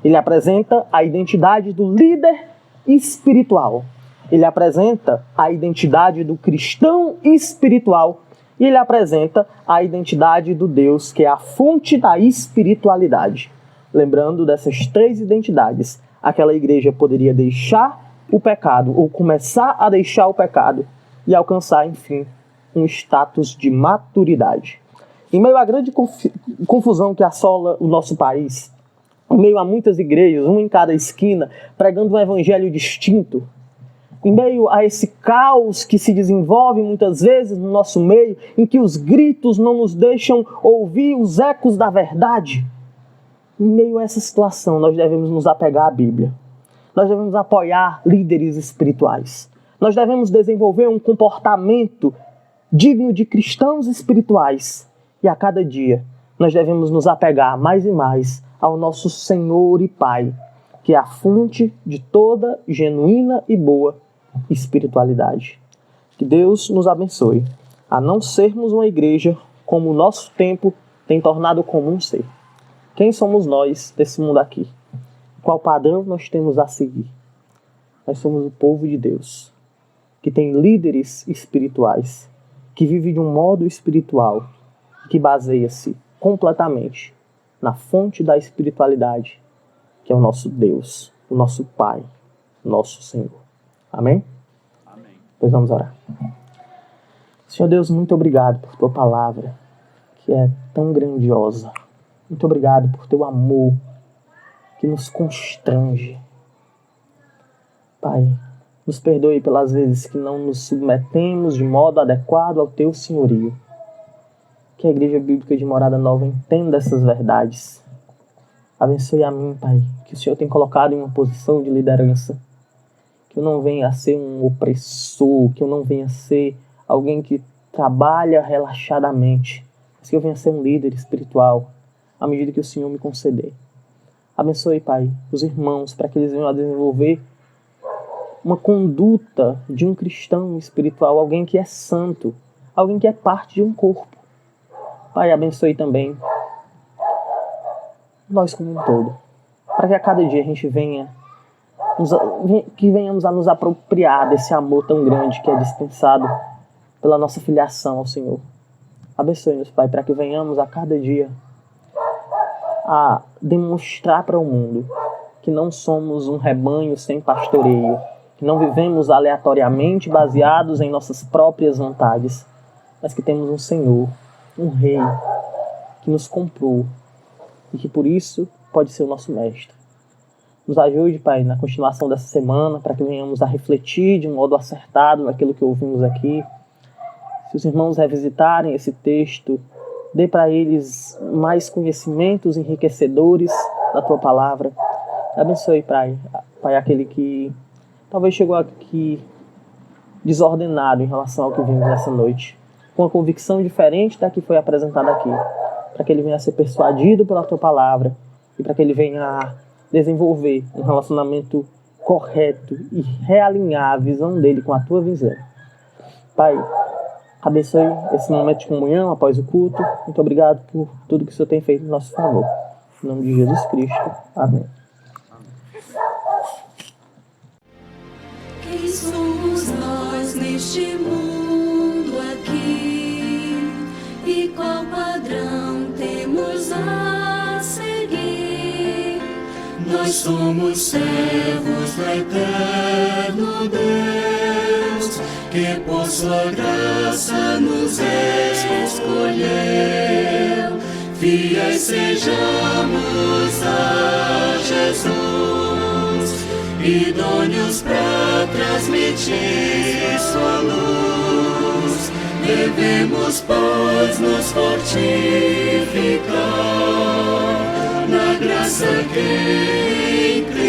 Ele apresenta a identidade do líder espiritual. Ele apresenta a identidade do cristão espiritual. E ele apresenta a identidade do Deus, que é a fonte da espiritualidade. Lembrando dessas 3 identidades, aquela igreja poderia deixar o pecado, ou começar a deixar o pecado, e alcançar, enfim, um status de maturidade. Em meio à grande confusão que assola o nosso país, em meio a muitas igrejas, uma em cada esquina, pregando um evangelho distinto, em meio a esse caos que se desenvolve muitas vezes no nosso meio, em que os gritos não nos deixam ouvir os ecos da verdade, em meio a essa situação, nós devemos nos apegar à Bíblia. Nós devemos apoiar líderes espirituais. Nós devemos desenvolver um comportamento digno de cristãos espirituais. E a cada dia, nós devemos nos apegar mais e mais ao nosso Senhor e Pai, que é a fonte de toda genuína e boa espiritualidade. Que Deus nos abençoe a não sermos uma igreja como o nosso tempo tem tornado comum ser. Quem somos nós desse mundo aqui? Qual padrão nós temos a seguir? Nós somos o povo de Deus, que tem líderes espirituais, que vive de um modo espiritual, que baseia-se completamente na fonte da espiritualidade, que é o nosso Deus, o nosso Pai, o nosso Senhor. Amém? Amém. Pois vamos orar. Senhor Deus, muito obrigado por Tua palavra, que é tão grandiosa. Muito obrigado por Teu amor, que nos constrange. Pai, nos perdoe pelas vezes que não nos submetemos de modo adequado ao Teu senhorio. Que a Igreja Bíblica de Morada Nova entenda essas verdades. Abençoe a mim, Pai, que o Senhor tem colocado em uma posição de liderança. Que eu não venha a ser um opressor, que eu não venha a ser alguém que trabalha relaxadamente, mas que eu venha ser um líder espiritual à medida que o Senhor me conceder. Abençoe, Pai, os irmãos, para que eles venham a desenvolver uma conduta de um cristão espiritual, alguém que é santo, alguém que é parte de um corpo. Pai, abençoe também nós como um todo, para que a cada dia a gente venhamos a nos apropriar desse amor tão grande que é dispensado pela nossa filiação ao Senhor. Abençoe-nos, Pai, para que venhamos a cada dia a demonstrar para o mundo que não somos um rebanho sem pastoreio, que não vivemos aleatoriamente baseados em nossas próprias vontades, mas que temos um Senhor, um Rei, que nos comprou e que por isso pode ser o nosso mestre. Nos ajude, Pai, na continuação dessa semana, para que venhamos a refletir de um modo acertado naquilo que ouvimos aqui. Se os irmãos revisitarem esse texto, dê para eles mais conhecimentos enriquecedores da Tua Palavra. Abençoe, Pai, aquele que talvez chegou aqui desordenado em relação ao que vimos nessa noite, com uma convicção diferente da que foi apresentada aqui, para que ele venha a ser persuadido pela Tua Palavra e para que ele venha a desenvolver um relacionamento correto e realinhar a visão dele com a Tua visão. Pai, abençoe esse momento de comunhão após o culto. Muito obrigado por tudo que o Senhor tem feito em nosso favor. Em nome de Jesus Cristo. Amém. Quem somos nós neste mundo aqui? E qual padrão temos a seguir? Nós somos servos do eterno Deus, que por sua graça nos escolheu. Fiéis sejamos a Jesus, idôneos para transmitir sua luz. Devemos, pois, nos fortificar na graça que em Cristo